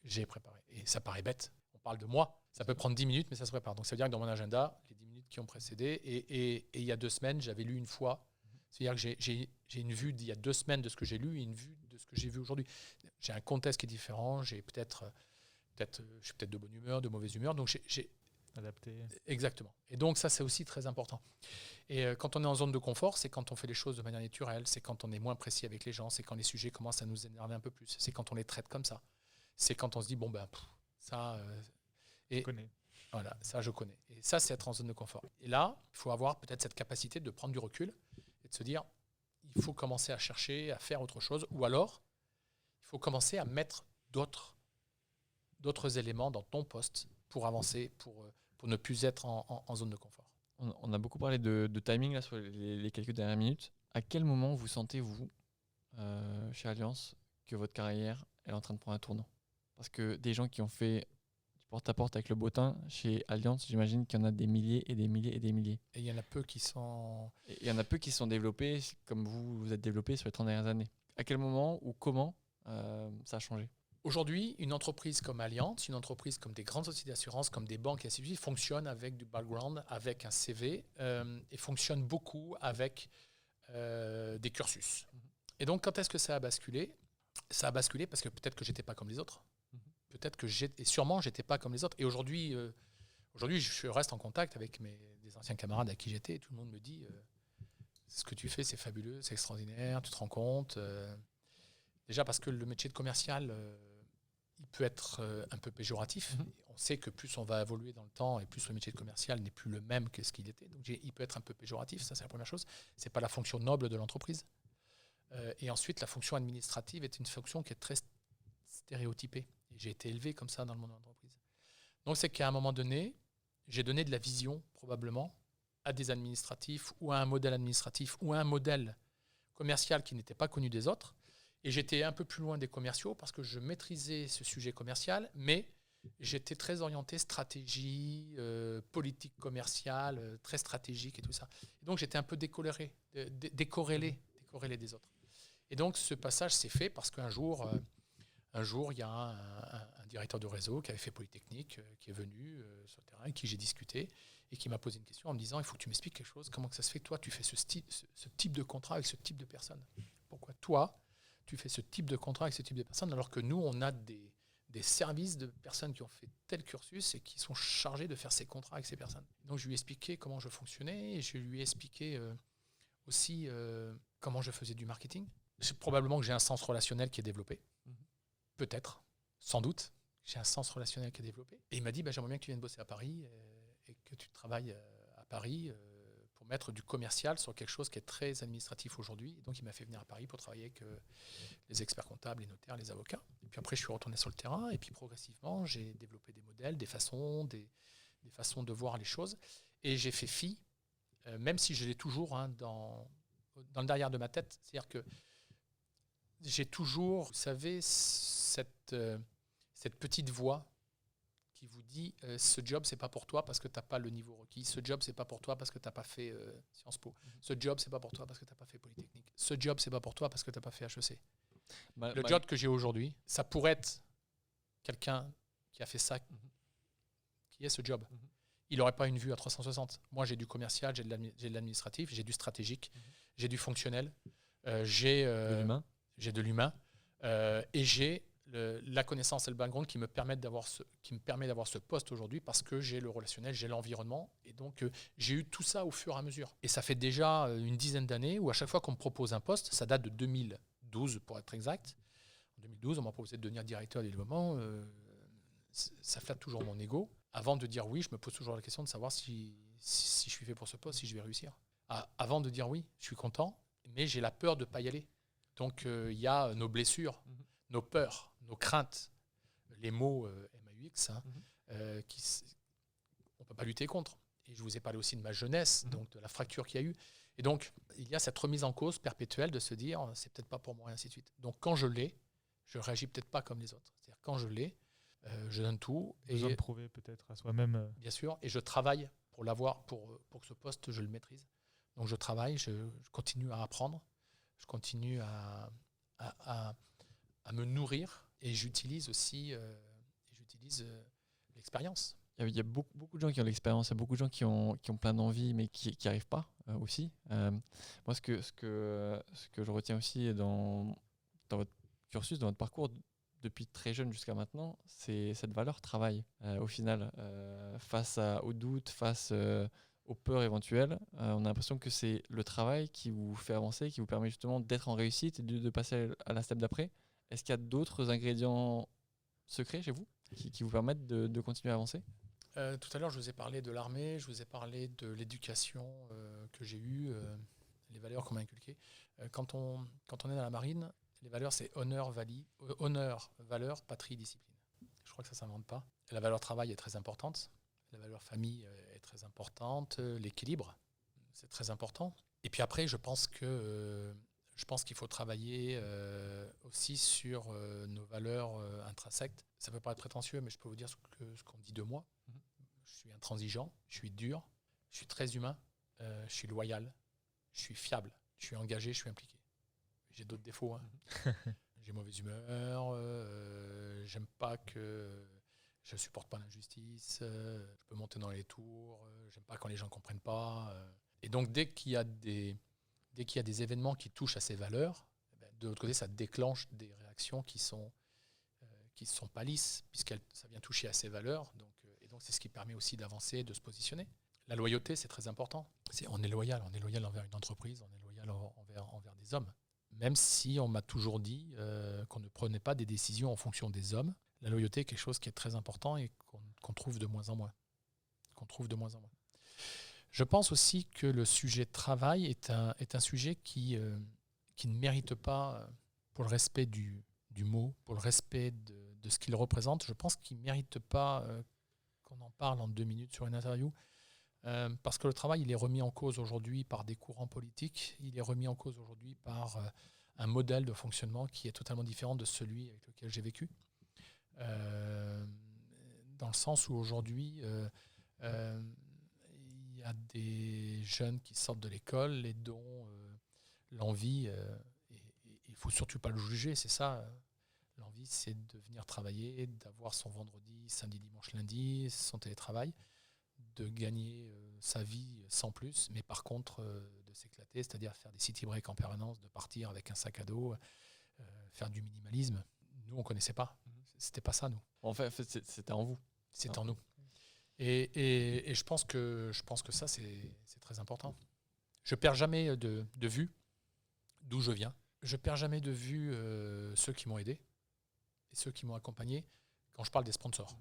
J'ai préparé. Et ça paraît bête. On parle de moi. Ça peut prendre 10 minutes, mais ça se prépare. Donc, ça veut dire que dans mon agenda, les 10 minutes qui ont précédé, et il y a 2 semaines, j'avais lu une fois. C'est-à-dire que j'ai une vue d'il y a 2 semaines de ce que j'ai lu et une vue de ce que j'ai vu aujourd'hui. J'ai un contexte qui est différent. J'ai je suis peut-être de bonne humeur, de mauvaise humeur. Donc, j'ai adapté. Exactement. Et donc, ça, c'est aussi très important. Et quand on est en zone de confort, c'est quand on fait les choses de manière naturelle. C'est quand on est moins précis avec les gens. C'est quand les sujets commencent à nous énerver un peu plus. C'est quand on les traite comme ça. C'est quand on se dit, bon, ben, ça... je connais. Voilà, ça, je connais. Et ça, c'est être en zone de confort. Et là, il faut avoir peut-être cette capacité de prendre du recul et de se dire, il faut commencer à chercher, à faire autre chose. Ou alors, il faut commencer à mettre d'autres éléments dans ton poste pour avancer, pour ne plus être en zone de confort. On a beaucoup parlé de timing là, sur les quelques dernières minutes. À quel moment vous sentez-vous, chez Allianz, que votre carrière est en train de prendre un tournant? Parce que des gens qui ont fait du porte-à-porte avec le bottin, chez Allianz, j'imagine qu'il y en a des milliers et des milliers et des milliers. Et il y en a peu qui sont... Et il y en a peu qui se sont développés comme vous êtes développé sur les 30 dernières années. À quel moment ou comment ça a changé? Aujourd'hui, une entreprise comme Allianz, une entreprise comme des grandes sociétés d'assurance, comme des banques et ainsi de suite, fonctionne avec du background, avec un CV, et fonctionne beaucoup avec des cursus. Et donc, quand est-ce que ça a basculé ? Ça a basculé parce que peut-être que j'étais pas comme les autres. Peut-être que sûrement, j'étais pas comme les autres. Et aujourd'hui, je reste en contact avec des anciens camarades à qui j'étais. Et tout le monde me dit ce que tu fais, c'est fabuleux, c'est extraordinaire, tu te rends compte. Déjà parce que le métier de commercial, il peut être un peu péjoratif. On sait que plus on va évoluer dans le temps et plus le métier de commercial n'est plus le même que ce qu'il était. Donc il peut être un peu péjoratif, ça c'est la première chose. Ce n'est pas la fonction noble de l'entreprise. Et ensuite, la fonction administrative est une fonction qui est très stéréotypée. Et j'ai été élevé comme ça dans le monde de l'entreprise. Donc c'est qu'à un moment donné, j'ai donné de la vision probablement à des administratifs ou à un modèle administratif ou à un modèle commercial qui n'était pas connu des autres. Et j'étais un peu plus loin des commerciaux parce que je maîtrisais ce sujet commercial, mais j'étais très orienté stratégie, politique commerciale, très stratégique et tout ça. Et donc j'étais un peu décorrélé des autres. Et donc ce passage s'est fait parce qu'un jour, il y a un directeur de réseau qui avait fait Polytechnique, qui est venu sur le terrain, avec qui j'ai discuté et qui m'a posé une question en me disant « Il faut que tu m'expliques quelque chose, comment que ça se fait que toi tu fais ce type de contrat avec ce type de personnes ? Pourquoi toi tu fais ce type de contrat avec ce type de personnes alors que nous on a des services de personnes qui ont fait tel cursus et qui sont chargés de faire ces contrats avec ces personnes ?» Donc je lui ai expliqué comment je fonctionnais et je lui ai expliqué aussi comment je faisais du marketing. Probablement que j'ai un sens relationnel qui est développé. Peut-être, sans doute, j'ai un sens relationnel qui est développé. Et il m'a dit, j'aimerais bien que tu viennes bosser à Paris et que tu travailles à Paris pour mettre du commercial sur quelque chose qui est très administratif aujourd'hui. Et donc, il m'a fait venir à Paris pour travailler avec les experts comptables, les notaires, les avocats. Et puis après, je suis retourné sur le terrain. Et puis, progressivement, j'ai développé des modèles, des façons de voir les choses. Et j'ai fait fi, même si je l'ai toujours dans le derrière de ma tête. C'est-à-dire que j'ai toujours, vous savez, cette petite voix qui vous dit ce job, c'est pas pour toi parce que tu n'as pas le niveau requis. Ce job, c'est pas pour toi parce que tu n'as pas fait Sciences Po. Ce job, c'est pas pour toi parce que tu n'as pas fait Polytechnique. Ce job, c'est pas pour toi parce que tu n'as pas fait HEC. Le job que j'ai aujourd'hui, ça pourrait être quelqu'un qui a fait ça, qui est ce job. Il n'aurait pas une vue à 360. Moi, j'ai du commercial, j'ai de l'administratif, j'ai du stratégique, j'ai du fonctionnel, j'ai de l'humain et j'ai la connaissance et le background qui me permet d'avoir ce poste aujourd'hui parce que j'ai le relationnel, j'ai l'environnement et donc j'ai eu tout ça au fur et à mesure. Et ça fait déjà une dizaine d'années où à chaque fois qu'on me propose un poste, ça date de 2012 pour être exact. En 2012, on m'a proposé de devenir directeur du développement. Ça flatte toujours mon ego. Avant de dire oui, je me pose toujours la question de savoir si je suis fait pour ce poste, si je vais réussir. Avant de dire oui, je suis content, mais j'ai la peur de ne pas y aller. Donc, il y a nos blessures, nos peurs, nos craintes, les mots MAUX, on ne peut pas lutter contre. Et je vous ai parlé aussi de ma jeunesse, donc de la fracture qu'il y a eu. Et donc, il y a cette remise en cause perpétuelle de se dire, c'est peut-être pas pour moi, et ainsi de suite. Donc, quand je l'ai, je ne réagis peut-être pas comme les autres. C'est-à-dire, quand je l'ai, je donne tout. Besoin de prouver peut-être à soi-même. Bien sûr, et je travaille pour l'avoir, pour que ce poste, je le maîtrise. Donc, je travaille, je continue à apprendre. Je continue à me nourrir et j'utilise aussi l'expérience. Il y a beaucoup de gens qui ont l'expérience, il y a beaucoup de gens qui ont plein d'envie mais qui n'y arrivent pas aussi. Moi, ce que je retiens aussi dans votre cursus, dans votre parcours, depuis très jeune jusqu'à maintenant, c'est cette valeur travail. Au final, face aux doutes, face aux peurs éventuelles, on a l'impression que c'est le travail qui vous fait avancer, qui vous permet justement d'être en réussite et de passer à la step d'après. Est-ce qu'il y a d'autres ingrédients secrets chez vous qui vous permettent de continuer à avancer ? Tout à l'heure, je vous ai parlé de l'armée, je vous ai parlé de l'éducation que j'ai eue, les valeurs qu'on m'a inculquées. Quand on est dans la marine, les valeurs, c'est honneur, valeur, patrie, discipline. Je crois que ça ne s'invente pas. La valeur travail est très importante. La valeur famille est très importante. L'équilibre, c'est très important. Et puis après, je pense qu'il faut travailler aussi sur nos valeurs intrinsèques. Ça peut paraître prétentieux, mais je peux vous dire ce qu'on dit de moi. Je suis intransigeant, je suis dur, je suis très humain, je suis loyal, je suis fiable, je suis engagé, je suis impliqué. J'ai d'autres défauts. j'ai mauvaise humeur, j'aime pas que je supporte pas l'injustice, je peux monter dans les tours, j'aime pas quand les gens comprennent pas. Et donc dès qu'il y a des événements qui touchent à ces valeurs, de l'autre côté ça déclenche des réactions qui sont pas lisses, ça vient toucher à ces valeurs. Et donc c'est ce qui permet aussi d'avancer, de se positionner. La loyauté, c'est très important. On est loyal envers une entreprise, on est loyal envers des hommes. Même si on m'a toujours dit qu'on ne prenait pas des décisions en fonction des hommes, la loyauté est quelque chose qui est très important et qu'on trouve de moins en moins. Je pense aussi que le sujet travail est un sujet qui ne mérite pas, pour le respect du mot, pour le respect de ce qu'il représente, je pense qu'il ne mérite pas qu'on en parle en 2 minutes sur une interview. Parce que le travail, il est remis en cause aujourd'hui par des courants politiques, il est remis en cause aujourd'hui par un modèle de fonctionnement qui est totalement différent de celui avec lequel j'ai vécu. Dans le sens où aujourd'hui, il y a des jeunes qui sortent de l'école et dont l'envie, il ne faut surtout pas le juger, c'est ça. L'envie, c'est de venir travailler, d'avoir son vendredi, samedi, dimanche, lundi, son télétravail, de gagner sa vie sans plus, mais par contre de s'éclater, c'est-à-dire faire des city breaks en permanence, de partir avec un sac à dos, faire du minimalisme. Nous, on ne connaissait pas. C'était pas ça, nous. En fait c'était en vous. C'était en nous. Et je pense que ça, c'est très important. Je ne perds jamais de vue d'où je viens. Je ne perds jamais de vue ceux qui m'ont aidé et ceux qui m'ont accompagné quand je parle des sponsors.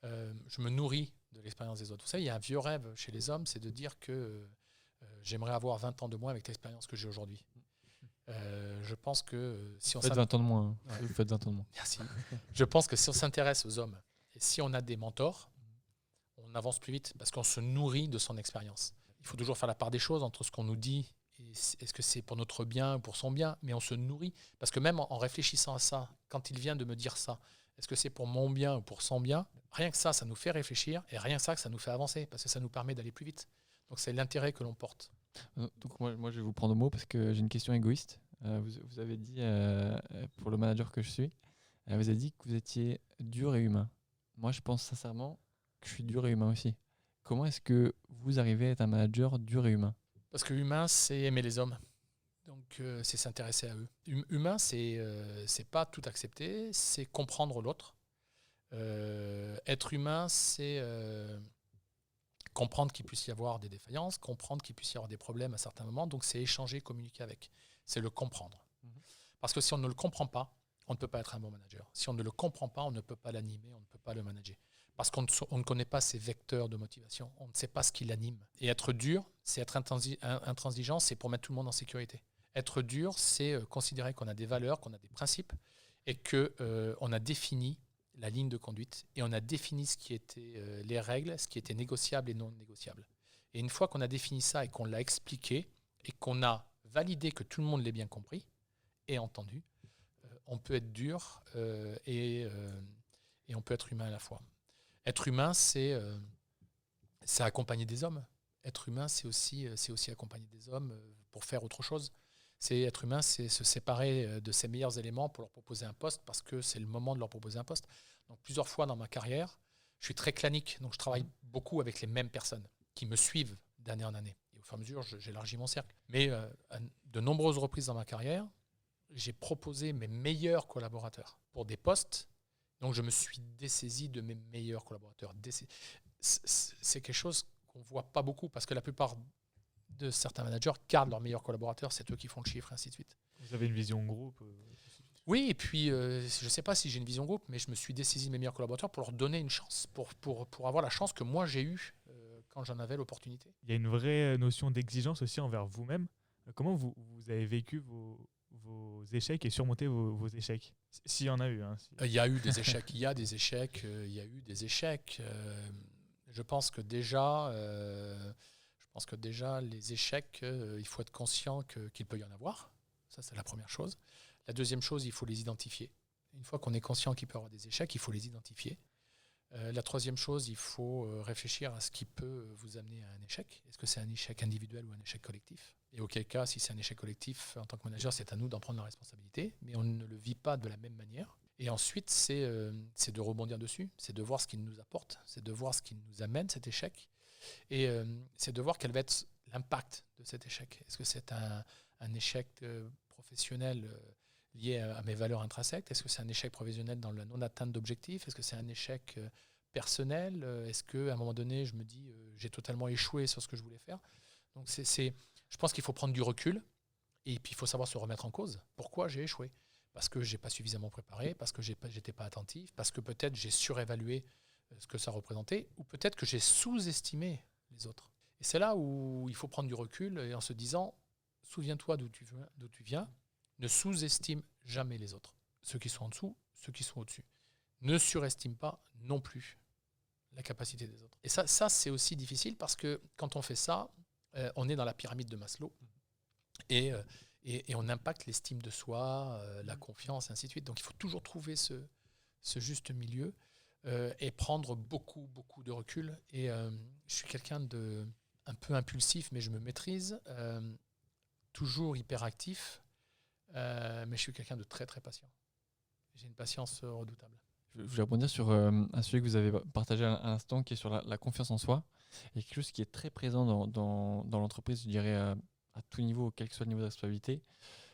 Je me nourris de l'expérience des autres. Vous savez, il y a un vieux rêve chez les hommes, c'est de dire que j'aimerais avoir 20 ans de moins avec l'expérience que j'ai aujourd'hui. Je pense que si on faites 20 ans de moins. Ouais. Vous faites 20 ans de moins. Merci. Je pense que si on s'intéresse aux hommes et si on a des mentors, on avance plus vite parce qu'on se nourrit de son expérience. Il faut toujours faire la part des choses entre ce qu'on nous dit et est-ce que c'est pour notre bien ou pour son bien, mais on se nourrit. Parce que même en réfléchissant à ça, quand il vient de me dire ça, est-ce que c'est pour mon bien ou pour son bien, rien que ça nous fait réfléchir et rien que ça nous fait avancer parce que ça nous permet d'aller plus vite. Donc c'est l'intérêt que l'on porte. Donc moi je vais vous prendre au mot parce que j'ai une question égoïste. Vous avez dit, pour le manager que je suis, vous avez dit que vous étiez dur et humain. Moi je pense sincèrement que je suis dur et humain aussi. Comment est-ce que vous arrivez à être un manager dur et humain ? Parce que humain, c'est aimer les hommes. Donc c'est s'intéresser à eux. Humain, c'est pas tout accepter, c'est comprendre l'autre. Être humain, c'est comprendre qu'il puisse y avoir des défaillances, comprendre qu'il puisse y avoir des problèmes à certains moments. Donc c'est échanger, communiquer avec. C'est le comprendre. Parce que si on ne le comprend pas, on ne peut pas être un bon manager. Si on ne le comprend pas, on ne peut pas l'animer, on ne peut pas le manager. Parce qu'on ne connaît pas ses vecteurs de motivation, on ne sait pas ce qui l'anime. Et être dur, c'est être intransigeant, c'est pour mettre tout le monde en sécurité. Être dur, c'est considérer qu'on a des valeurs, qu'on a des principes et qu'on a défini la ligne de conduite et on a défini ce qui était les règles, ce qui était négociable et non négociable. Et une fois qu'on a défini ça et qu'on l'a expliqué et qu'on a validé que tout le monde l'ait bien compris et entendu, on peut être dur et on peut être humain à la fois. Être humain, c'est accompagner des hommes. Être humain, c'est aussi accompagner des hommes pour faire autre chose. Être humain, c'est se séparer de ses meilleurs éléments pour leur proposer un poste parce que c'est le moment de leur proposer un poste. Donc plusieurs fois dans ma carrière, je suis très clanique, donc je travaille beaucoup avec les mêmes personnes qui me suivent d'année en année. Et au fur et à mesure, j'élargis mon cercle. Mais à de nombreuses reprises dans ma carrière, j'ai proposé mes meilleurs collaborateurs pour des postes. Donc je me suis dessaisi de mes meilleurs collaborateurs. C'est quelque chose qu'on ne voit pas beaucoup parce que la plupart de certains managers gardent leurs meilleurs collaborateurs, c'est eux qui font le chiffre, et ainsi de suite. Vous avez une vision groupe Oui, et puis je ne sais pas si j'ai une vision groupe, mais je me suis dessaisi de mes meilleurs collaborateurs pour leur donner une chance, pour avoir la chance que moi j'ai eue quand j'en avais l'opportunité. Il y a une vraie notion d'exigence aussi envers vous-même. Comment vous avez vécu vos échecs et surmonté vos échecs, s'il y en a eu Il y a eu des échecs, il y a des échecs. Je pense que déjà, les échecs, il faut être conscient qu'il peut y en avoir. Ça, c'est la première chose. La deuxième chose, il faut les identifier. Une fois qu'on est conscient qu'il peut y avoir des échecs, il faut les identifier. La troisième chose, il faut réfléchir à ce qui peut vous amener à un échec. Est-ce que c'est un échec individuel ou un échec collectif? Et auquel cas, si c'est un échec collectif, en tant que manager, c'est à nous d'en prendre la responsabilité, mais on ne le vit pas de la même manière. Et ensuite, c'est de rebondir dessus, c'est de voir ce qu'il nous apporte, c'est de voir ce qui nous amène cet échec, et c'est de voir quel va être l'impact de cet échec. Est-ce que c'est un échec professionnel lié à mes valeurs intrinsèques? Est-ce que c'est un échec professionnel dans la non-atteinte d'objectifs? Est-ce que c'est un échec personnel? Est-ce qu'à un moment donné, je me dis j'ai totalement échoué sur ce que je voulais faire? Donc je pense qu'il faut prendre du recul et puis il faut savoir se remettre en cause. Pourquoi j'ai échoué? Parce que je n'ai pas suffisamment préparé, parce que je n'étais pas attentif, parce que peut-être j'ai surévalué ce que ça représentait, ou peut-être que j'ai sous-estimé les autres. Et c'est là où il faut prendre du recul et en se disant, souviens-toi d'où tu viens, ne sous-estime jamais les autres. Ceux qui sont en dessous, ceux qui sont au-dessus. Ne surestime pas non plus la capacité des autres. Et ça c'est aussi difficile parce que quand on fait ça, on est dans la pyramide de Maslow et on impacte l'estime de soi, la confiance, et ainsi de suite. Donc il faut toujours trouver ce juste milieu et prendre beaucoup de recul. Et je suis quelqu'un de un peu impulsif, mais je me maîtrise, toujours hyperactif, mais je suis quelqu'un de très patient. J'ai une patience redoutable. Je vais rebondir sur un sujet que vous avez partagé à l'instant, qui est sur la confiance en soi. Et quelque chose qui est très présent dans l'entreprise, je dirais à tout niveau, quel que soit le niveau de responsabilité,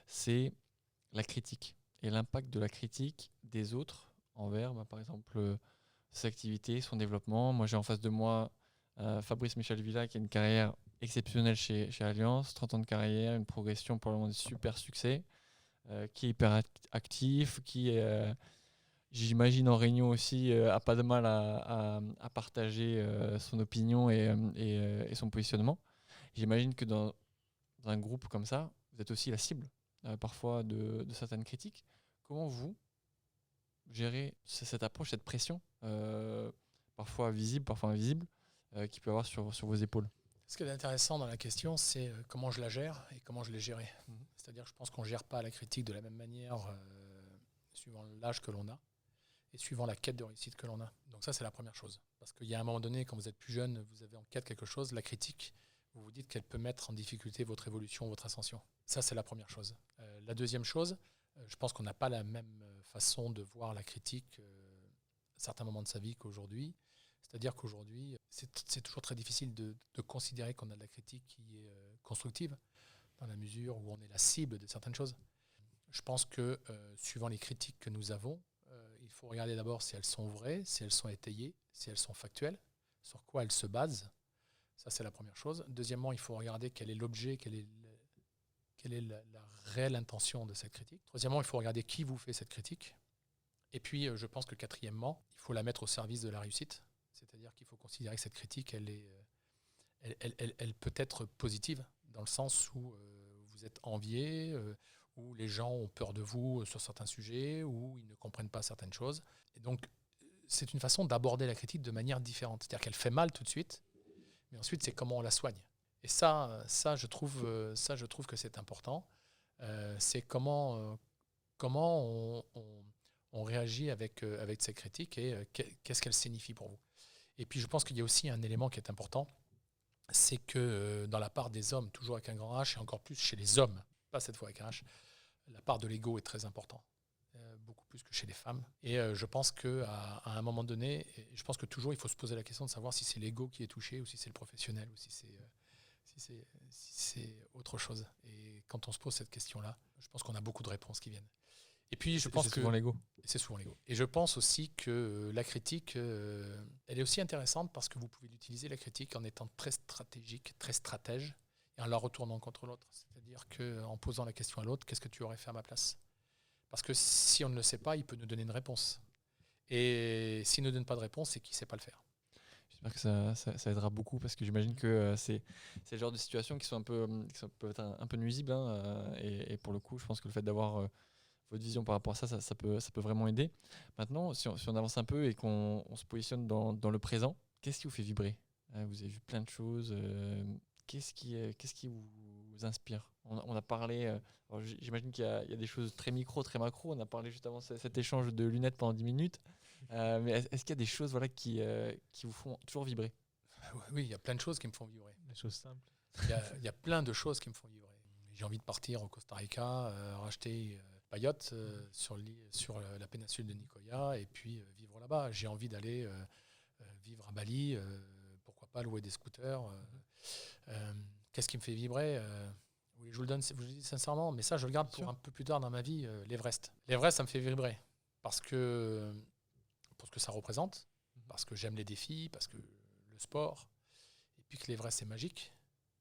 c'est la critique et l'impact de la critique des autres envers, par exemple, ses activités, son développement. Moi, j'ai en face de moi Fabrice Michel Villa, qui a une carrière exceptionnelle chez Allianz, 30 ans de carrière, une progression pour le moment de super succès, qui est hyper actif, qui est... j'imagine en réunion aussi, a pas de mal à partager son opinion et son positionnement. J'imagine que dans un groupe comme ça, vous êtes aussi la cible parfois de certaines critiques. Comment vous gérez cette approche, cette pression, parfois visible, parfois invisible, qui peut avoir sur vos épaules? Ce qui est intéressant dans la question, c'est comment je la gère et comment je l'ai gérée. C'est-à-dire que je pense qu'on ne gère pas la critique de la même manière suivant l'âge que l'on a et suivant la quête de réussite que l'on a. Donc ça, c'est la première chose. Parce qu'il y a un moment donné, quand vous êtes plus jeune, vous avez en quête quelque chose, la critique, vous vous dites qu'elle peut mettre en difficulté votre évolution, votre ascension. Ça, c'est la première chose. La deuxième chose, je pense qu'on n'a pas la même façon de voir la critique à certains moments de sa vie qu'aujourd'hui. C'est-à-dire qu'aujourd'hui, c'est toujours très difficile de considérer qu'on a de la critique qui est constructive, dans la mesure où on est la cible de certaines choses. Je pense que suivant les critiques que nous avons, il faut regarder d'abord si elles sont vraies, si elles sont étayées, si elles sont factuelles, sur quoi elles se basent. Ça, c'est la première chose. Deuxièmement, il faut regarder quel est l'objet, quelle est la réelle intention de cette critique. Troisièmement, il faut regarder qui vous fait cette critique. Et puis, je pense que quatrièmement, il faut la mettre au service de la réussite. C'est-à-dire qu'il faut considérer que cette critique, elle peut être positive, dans le sens où vous êtes envié, où les gens ont peur de vous sur certains sujets, où ils ne comprennent pas certaines choses. Et donc, c'est une façon d'aborder la critique de manière différente. C'est-à-dire qu'elle fait mal tout de suite, mais ensuite, c'est comment on la soigne. Et ça, je trouve que c'est important. C'est comment on réagit avec ces critiques et qu'est-ce qu'elles signifient pour vous. Et puis, je pense qu'il y a aussi un élément qui est important, c'est que dans la part des hommes, toujours avec un grand H, et encore plus chez les hommes, pas cette fois avec un H, la part de l'ego est très importante, beaucoup plus que chez les femmes. Et je pense qu'à un moment donné, je pense que toujours il faut se poser la question de savoir si c'est l'ego qui est touché ou si c'est le professionnel ou si c'est autre chose. Et quand on se pose cette question-là, je pense qu'on a beaucoup de réponses qui viennent. Et puis je pense que souvent l'ego. C'est souvent l'ego. Et je pense aussi que la critique, elle est aussi intéressante parce que vous pouvez l'utiliser, la critique, en étant très stratégique, très stratège, et en la retournant contre l'autre. C'est-à-dire qu'en posant la question à l'autre, qu'est-ce que tu aurais fait à ma place? Parce que si on ne le sait pas, il peut nous donner une réponse. Et s'il ne donne pas de réponse, c'est qu'il ne sait pas le faire. J'espère que ça aidera beaucoup, parce que j'imagine que c'est le genre de situations qui peuvent être un peu nuisibles. Et pour le coup, je pense que le fait d'avoir votre vision par rapport à ça peut vraiment aider. Maintenant, si on avance un peu et qu'on se positionne dans le présent, qu'est-ce qui vous fait vibrer? Vous avez vu plein de choses. Qu'est-ce qui vous inspire? On a parlé, j'imagine qu'il y a des choses très micro, très macro. On a parlé juste avant cet échange de lunettes pendant 10 minutes. Mais est-ce qu'il y a des choses qui vous font toujours vibrer? Oui, il y a plein de choses qui me font vibrer. Des choses simples. Il y a plein de choses qui me font vibrer. J'ai envie de partir au Costa Rica, racheter Payotte sur la péninsule de Nicoya et puis vivre là-bas. J'ai envie d'aller vivre à Bali, pourquoi pas louer des scooters. Qu'est-ce qui me fait vibrer oui, je vous le dis sincèrement, mais ça, je le garde pour un peu plus tard dans ma vie, l'Everest. L'Everest, ça me fait vibrer pour ce que ça représente, parce que j'aime les défis, parce que le sport, et puis que l'Everest, c'est magique.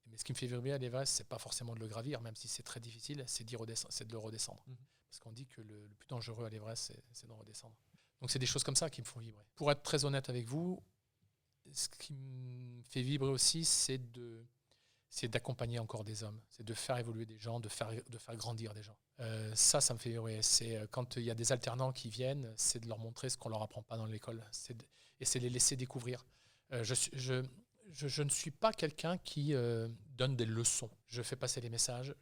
Mais ce qui me fait vibrer à l'Everest, c'est pas forcément de le gravir, même si c'est très difficile, c'est de le redescendre. Parce qu'on dit que le plus dangereux à l'Everest, c'est d'en redescendre. Donc c'est des choses comme ça qui me font vibrer. Pour être très honnête avec vous, ce qui me fait vibrer aussi, c'est d'accompagner encore des hommes, c'est de faire évoluer des gens, de faire grandir des gens. Ça me fait vibrer. C'est quand il y a des alternants qui viennent, c'est de leur montrer ce qu'on leur apprend pas dans l'école, et c'est les laisser découvrir. Je ne suis pas quelqu'un qui donne des leçons. Je fais passer les messages,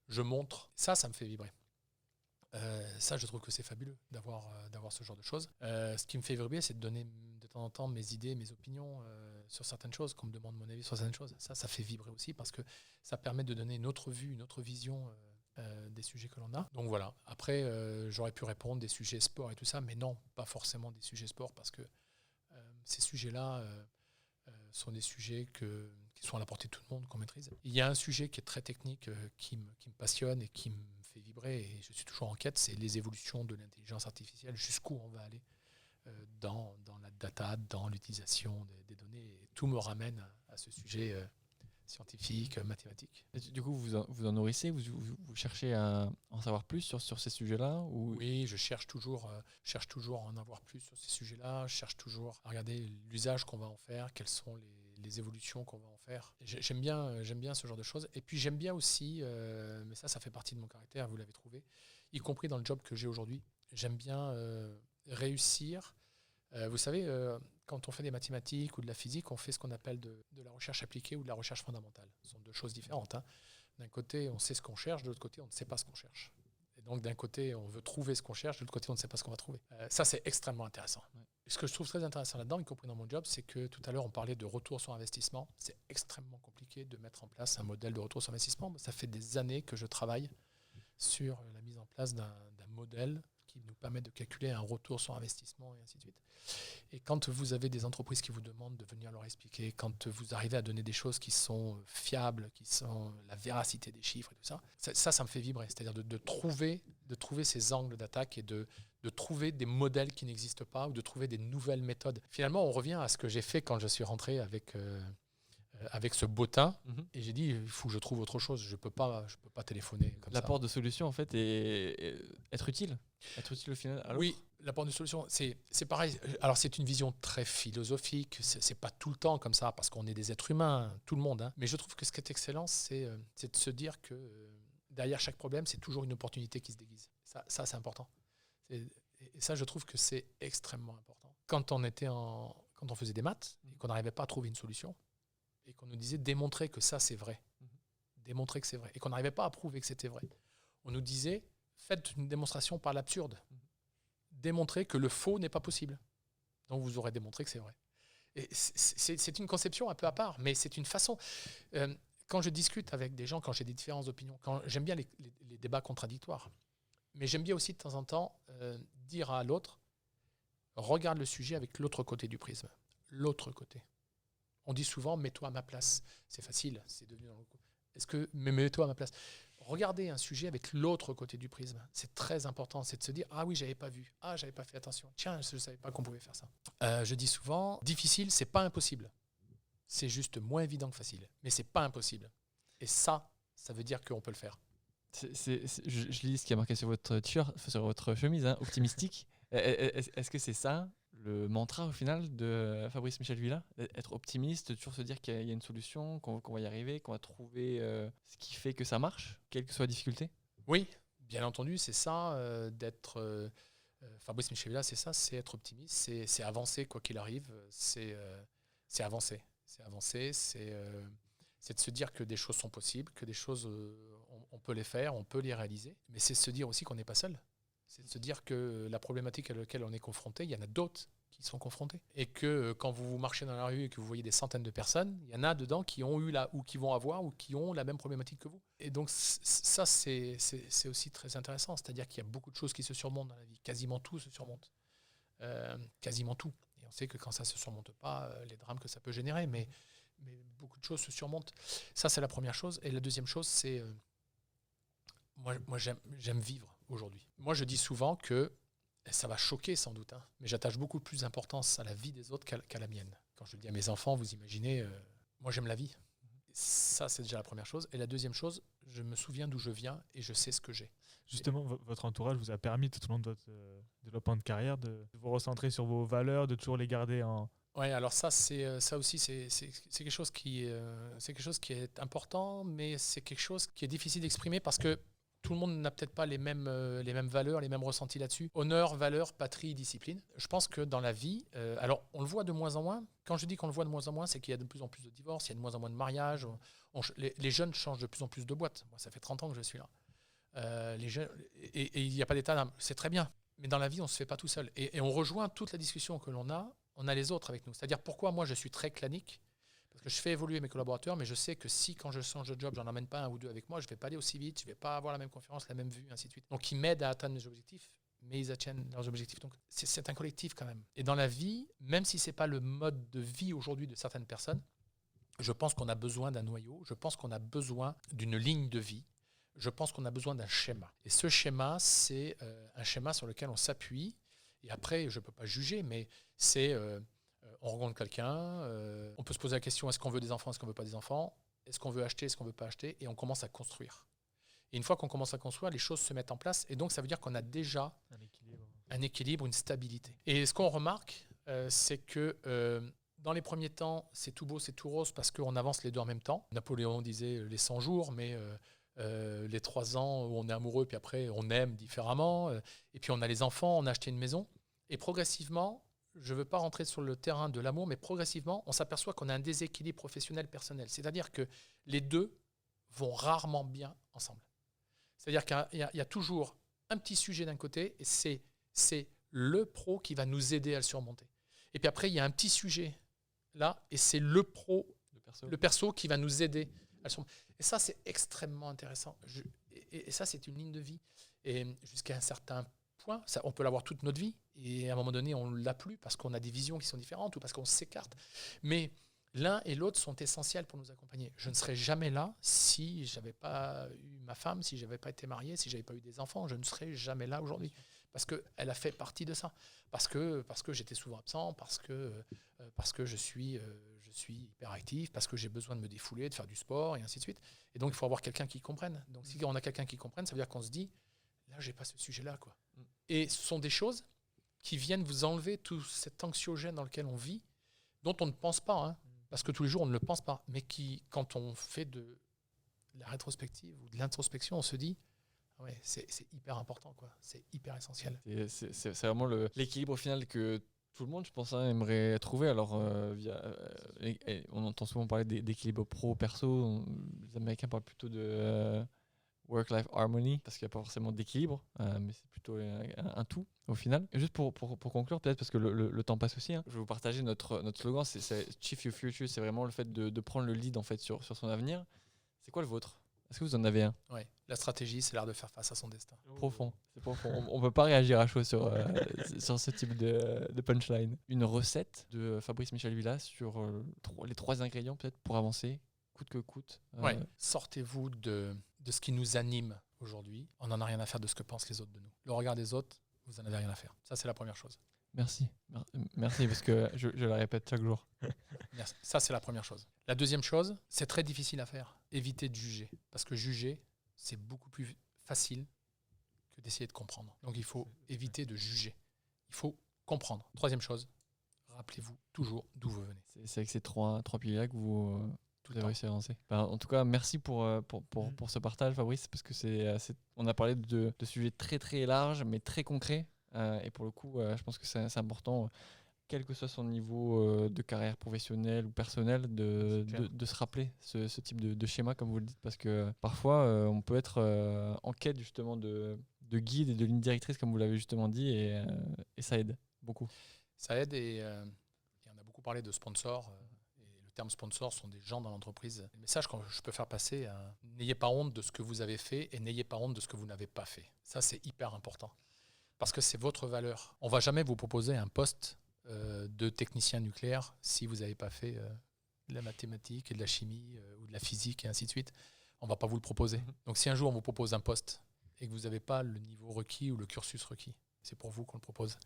je montre. Ça me fait vibrer. Ça, je trouve que c'est fabuleux d'avoir ce genre de choses. Ce qui me fait vibrer, c'est de donner de temps en temps mes idées, mes opinions sur certaines choses, qu'on me demande mon avis sur certaines choses. Ça fait vibrer aussi parce que ça permet de donner une autre vue, une autre vision des sujets que l'on a. Donc voilà. Après, j'aurais pu répondre des sujets sport et tout ça, mais non, pas forcément des sujets sport parce que ces sujets-là sont des sujets qui sont à la portée de tout le monde, qu'on maîtrise. Il y a un sujet qui est très technique, qui me passionne et qui me fait vibrer, et je suis toujours en quête, c'est les évolutions de l'intelligence artificielle, jusqu'où on va aller dans la data, dans l'utilisation des données. Et tout me ramène à ce sujet scientifique, mathématique. Et du coup, vous en nourrissez, vous cherchez à en savoir plus sur ces sujets-là ou... Oui, je cherche toujours à en avoir plus sur ces sujets-là, je cherche toujours à regarder l'usage qu'on va en faire, quelles sont les évolutions qu'on va en faire. J'aime bien ce genre de choses. Et puis j'aime bien aussi, mais ça fait partie de mon caractère, vous l'avez trouvé, y compris dans le job que j'ai aujourd'hui. J'aime bien réussir. Vous savez, quand on fait des mathématiques ou de la physique, on fait ce qu'on appelle de la recherche appliquée ou de la recherche fondamentale. Ce sont deux choses différentes. D'un côté, on sait ce qu'on cherche, de l'autre côté, on ne sait pas ce qu'on cherche. Et donc, d'un côté, on veut trouver ce qu'on cherche, de l'autre côté, on ne sait pas ce qu'on va trouver. Ça, c'est extrêmement intéressant. Ouais. Ce que je trouve très intéressant là-dedans, y compris dans mon job, c'est que tout à l'heure, on parlait de retour sur investissement. C'est extrêmement compliqué de mettre en place un modèle de retour sur investissement. Ça fait des années que je travaille sur la mise en place d'un modèle qui nous permet de calculer un retour sur investissement et ainsi de suite. Et quand vous avez des entreprises qui vous demandent de venir leur expliquer, quand vous arrivez à donner des choses qui sont fiables, qui sont la véracité des chiffres et tout ça, ça me fait vibrer. C'est-à-dire de trouver ces angles d'attaque et de trouver des modèles qui n'existent pas ou de trouver des nouvelles méthodes. Finalement, on revient à ce que j'ai fait quand je suis rentré avec ce bottin, et j'ai dit il faut que je trouve autre chose, je peux pas téléphoner comme ça. L'apport de solution en fait est être utile au final. Oui, l'apport de solution, c'est pareil. Alors c'est une vision très philosophique, c'est pas tout le temps comme ça parce qu'on est des êtres humains, tout le monde. Mais je trouve que ce qui est excellent, c'est de se dire que derrière chaque problème, c'est toujours une opportunité qui se déguise. Ça c'est important. Et ça, je trouve que c'est extrêmement important. Quand on faisait des maths et qu'on n'arrivait pas à trouver une solution, et qu'on nous disait démontrer que ça c'est vrai, démontrer que c'est vrai, et qu'on n'arrivait pas à prouver que c'était vrai. On nous disait faites une démonstration par l'absurde, démontrez que le faux n'est pas possible. Donc vous aurez démontré que c'est vrai. Et c'est une conception un peu à part, mais c'est une façon. Quand je discute avec des gens, quand j'ai des différentes opinions, j'aime bien les débats contradictoires, mais j'aime bien aussi de temps en temps dire à l'autre regarde le sujet avec l'autre côté du prisme, l'autre côté. On dit souvent, mets-toi à ma place. C'est facile, c'est devenu dans le coup. Mais mets-toi à ma place. Regardez un sujet avec l'autre côté du prisme. C'est très important, c'est de se dire, ah oui, j'avais pas vu, ah j'avais pas fait attention, tiens, je ne savais pas qu'on pouvait faire ça. Je dis souvent, difficile, c'est pas impossible. C'est juste moins évident que facile, mais c'est pas impossible. Et ça veut dire qu'on peut le faire. Je lis ce qui a marqué sur votre t-shirt, sur votre chemise, optimistique. Est-ce que c'est ça le mantra au final de Fabrice Michel Villa, être optimiste, toujours se dire qu'il y a une solution, qu'on va y arriver, qu'on va trouver ce qui fait que ça marche, quelle que soit la difficulté? Oui, bien entendu, c'est ça, d'être Fabrice Michel Villa, c'est ça, c'est être optimiste, c'est avancer quoi qu'il arrive, c'est avancer, c'est de se dire que des choses sont possibles, que des choses, on peut les faire, on peut les réaliser, mais c'est se dire aussi qu'on n'est pas seul. C'est de se dire que la problématique à laquelle on est confronté, il y en a d'autres qui sont confrontés. Et que quand vous marchez dans la rue et que vous voyez des centaines de personnes, il y en a dedans qui ont eu ou qui vont avoir ou qui ont la même problématique que vous. Et donc ça, c'est aussi très intéressant. C'est-à-dire qu'il y a beaucoup de choses qui se surmontent dans la vie. Quasiment tout se surmonte. Quasiment tout. Et on sait que quand ça ne se surmonte pas, les drames que ça peut générer. Mais beaucoup de choses se surmontent. Ça, c'est la première chose. Et la deuxième chose, c'est... moi j'aime vivre aujourd'hui. Moi, je dis souvent que et ça va choquer sans doute, hein, mais j'attache beaucoup plus d'importance à la vie des autres qu'à la mienne. Quand je le dis à mes enfants, vous imaginez, moi j'aime la vie. Ça, c'est déjà la première chose. Et la deuxième chose, je me souviens d'où je viens et je sais ce que j'ai. Justement, votre entourage vous a permis tout au long de votre développement de carrière de vous recentrer sur vos valeurs, de toujours les garder en... Oui, alors ça, ça aussi, c'est quelque chose qui est important, mais c'est quelque chose qui est difficile d'exprimer parce que tout le monde n'a peut-être pas les mêmes valeurs, les mêmes ressentis là-dessus. Honneur, valeur, patrie, discipline. Je pense que dans la vie, alors on le voit de moins en moins. Quand je dis qu'on le voit de moins en moins, c'est qu'il y a de plus en plus de divorces, il y a de moins en moins de mariages. Les jeunes changent de plus en plus de boîtes. Moi, ça fait 30 ans que je suis là. Les jeunes, et il n'y a pas d'état d'âme. C'est très bien. Mais dans la vie, on ne se fait pas tout seul. Et on rejoint toute la discussion que l'on a. On a les autres avec nous. C'est-à-dire pourquoi moi, je suis très clanique. Parce que je fais évoluer mes collaborateurs, mais je sais que si, quand je change de job, j'en amène pas un ou deux avec moi, je ne vais pas aller aussi vite, je ne vais pas avoir la même conférence, la même vue, ainsi de suite. Donc, ils m'aident à atteindre mes objectifs, mais ils atteignent leurs objectifs. Donc, c'est un collectif quand même. Et dans la vie, même si ce n'est pas le mode de vie aujourd'hui de certaines personnes, je pense qu'on a besoin d'un noyau, je pense qu'on a besoin d'une ligne de vie, je pense qu'on a besoin d'un schéma. Et ce schéma, c'est un schéma sur lequel on s'appuie. Et après, je ne peux pas juger, mais c'est... on rencontre quelqu'un, on peut se poser la question, est-ce qu'on veut des enfants, est-ce qu'on ne veut pas des enfants, est-ce qu'on veut acheter, est-ce qu'on ne veut pas acheter, et on commence à construire. Et une fois qu'on commence à construire, les choses se mettent en place, et donc ça veut dire qu'on a déjà un équilibre, une stabilité. Et ce qu'on remarque, c'est que dans les premiers temps, c'est tout beau, c'est tout rose, parce qu'on avance les deux en même temps. Napoléon disait les 100 jours, mais les 3 ans où on est amoureux, puis après on aime différemment, et puis on a les enfants, on a acheté une maison, et progressivement, je ne veux pas rentrer sur le terrain de l'amour, mais progressivement, on s'aperçoit qu'on a un déséquilibre professionnel personnel. C'est-à-dire que les deux vont rarement bien ensemble. C'est-à-dire qu'il y a toujours un petit sujet d'un côté, et c'est le pro qui va nous aider à le surmonter. Et puis après, il y a un petit sujet là, et c'est le perso qui va nous aider à le surmonter. Et ça, c'est extrêmement intéressant. Et ça, c'est une ligne de vie. Et jusqu'à un certain point, ça, on peut l'avoir toute notre vie, et à un moment donné, on ne l'a plus parce qu'on a des visions qui sont différentes ou parce qu'on s'écarte. Mais l'un et l'autre sont essentiels pour nous accompagner. Je ne serais jamais là si je n'avais pas eu ma femme, si je n'avais pas été marié, si je n'avais pas eu des enfants. Je ne serais jamais là aujourd'hui parce qu'elle a fait partie de ça. Parce que j'étais souvent absent, parce que je suis hyperactif, parce que j'ai besoin de me défouler, de faire du sport, et ainsi de suite. Et donc, il faut avoir quelqu'un qui comprenne. Donc, si on a quelqu'un qui comprenne, ça veut dire qu'on se dit, là, je n'ai pas ce sujet-là, quoi. Et ce sont des choses qui viennent vous enlever tout cet anxiogène dans lequel on vit, dont on ne pense pas, hein, parce que tous les jours, on ne le pense pas, mais qui, quand on fait de la rétrospective ou de l'introspection, on se dit, ouais, c'est hyper important, quoi. C'est hyper essentiel. C'est vraiment l'équilibre au final que tout le monde, je pense, hein, aimerait trouver. Alors, on entend souvent parler d'équilibre pro-perso. Les Américains parlent plutôt de work-life harmony, parce qu'il n'y a pas forcément d'équilibre, mais c'est plutôt un tout au final. Et juste pour conclure, peut-être parce que le temps passe aussi, hein, je vais vous partager notre slogan, c'est Chief Your Future, c'est vraiment le fait de prendre le lead en fait, sur son avenir. C'est quoi le vôtre ? Est-ce que vous en avez un ? Oui, la stratégie, c'est l'art de faire face à son destin. Profond, c'est profond. On ne peut pas réagir à chaud sur ce type de punchline. Une recette de Fabrice Michel Villas sur les 3 ingrédients peut-être pour avancer, coûte que coûte. Ouais. Sortez-vous de ce qui nous anime aujourd'hui. On n'en a rien à faire de ce que pensent les autres de nous. Le regard des autres, vous n'en avez rien à faire. Ça, c'est la première chose. Merci, parce que je la répète chaque jour. Merci. Ça, c'est la première chose. La deuxième chose, c'est très difficile à faire. Évitez de juger. Parce que juger, c'est beaucoup plus facile que d'essayer de comprendre. Donc, il faut éviter de juger. Il faut comprendre. Troisième chose, rappelez-vous toujours d'où vous venez. C'est avec ces trois piliers-là que vous avez réussi à avancer. En tout cas, merci pour ce partage, Fabrice, parce que on a parlé de sujets très très larges, mais très concrets. Et pour le coup, je pense que c'est important, quel que soit son niveau de carrière professionnelle ou personnelle, de se rappeler ce type de schéma, comme vous le dites, parce que parfois, on peut être en quête justement de de guide et de ligne directrice, comme vous l'avez justement dit, et ça aide beaucoup. Ça aide et on a beaucoup parlé de sponsors. Et le terme sponsor sont des gens dans l'entreprise. Le message que je peux faire passer, n'ayez pas honte de ce que vous avez fait et n'ayez pas honte de ce que vous n'avez pas fait. Ça, c'est hyper important. Parce que c'est votre valeur. On ne va jamais vous proposer un poste de technicien nucléaire si vous n'avez pas fait de la mathématique et de la chimie ou de la physique et ainsi de suite. On ne va pas vous le proposer. Donc si un jour on vous propose un poste et que vous n'avez pas le niveau requis ou le cursus requis, c'est pour vous qu'on le propose.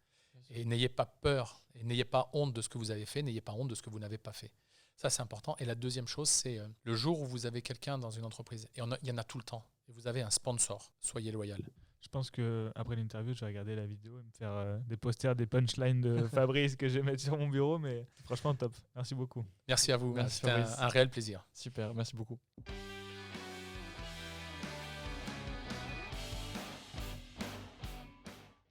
Et n'ayez pas peur, et n'ayez pas honte de ce que vous avez fait, n'ayez pas honte de ce que vous n'avez pas fait. Ça, c'est important. Et la deuxième chose, c'est le jour où vous avez quelqu'un dans une entreprise, et il y en a tout le temps, et vous avez un sponsor, soyez loyal. Je pense qu'après l'interview, je vais regarder la vidéo et me faire des posters, des punchlines de Fabrice que je vais mettre sur mon bureau. Mais franchement, top. Merci beaucoup. Merci à vous. Merci, C'était un réel plaisir. Super, merci beaucoup.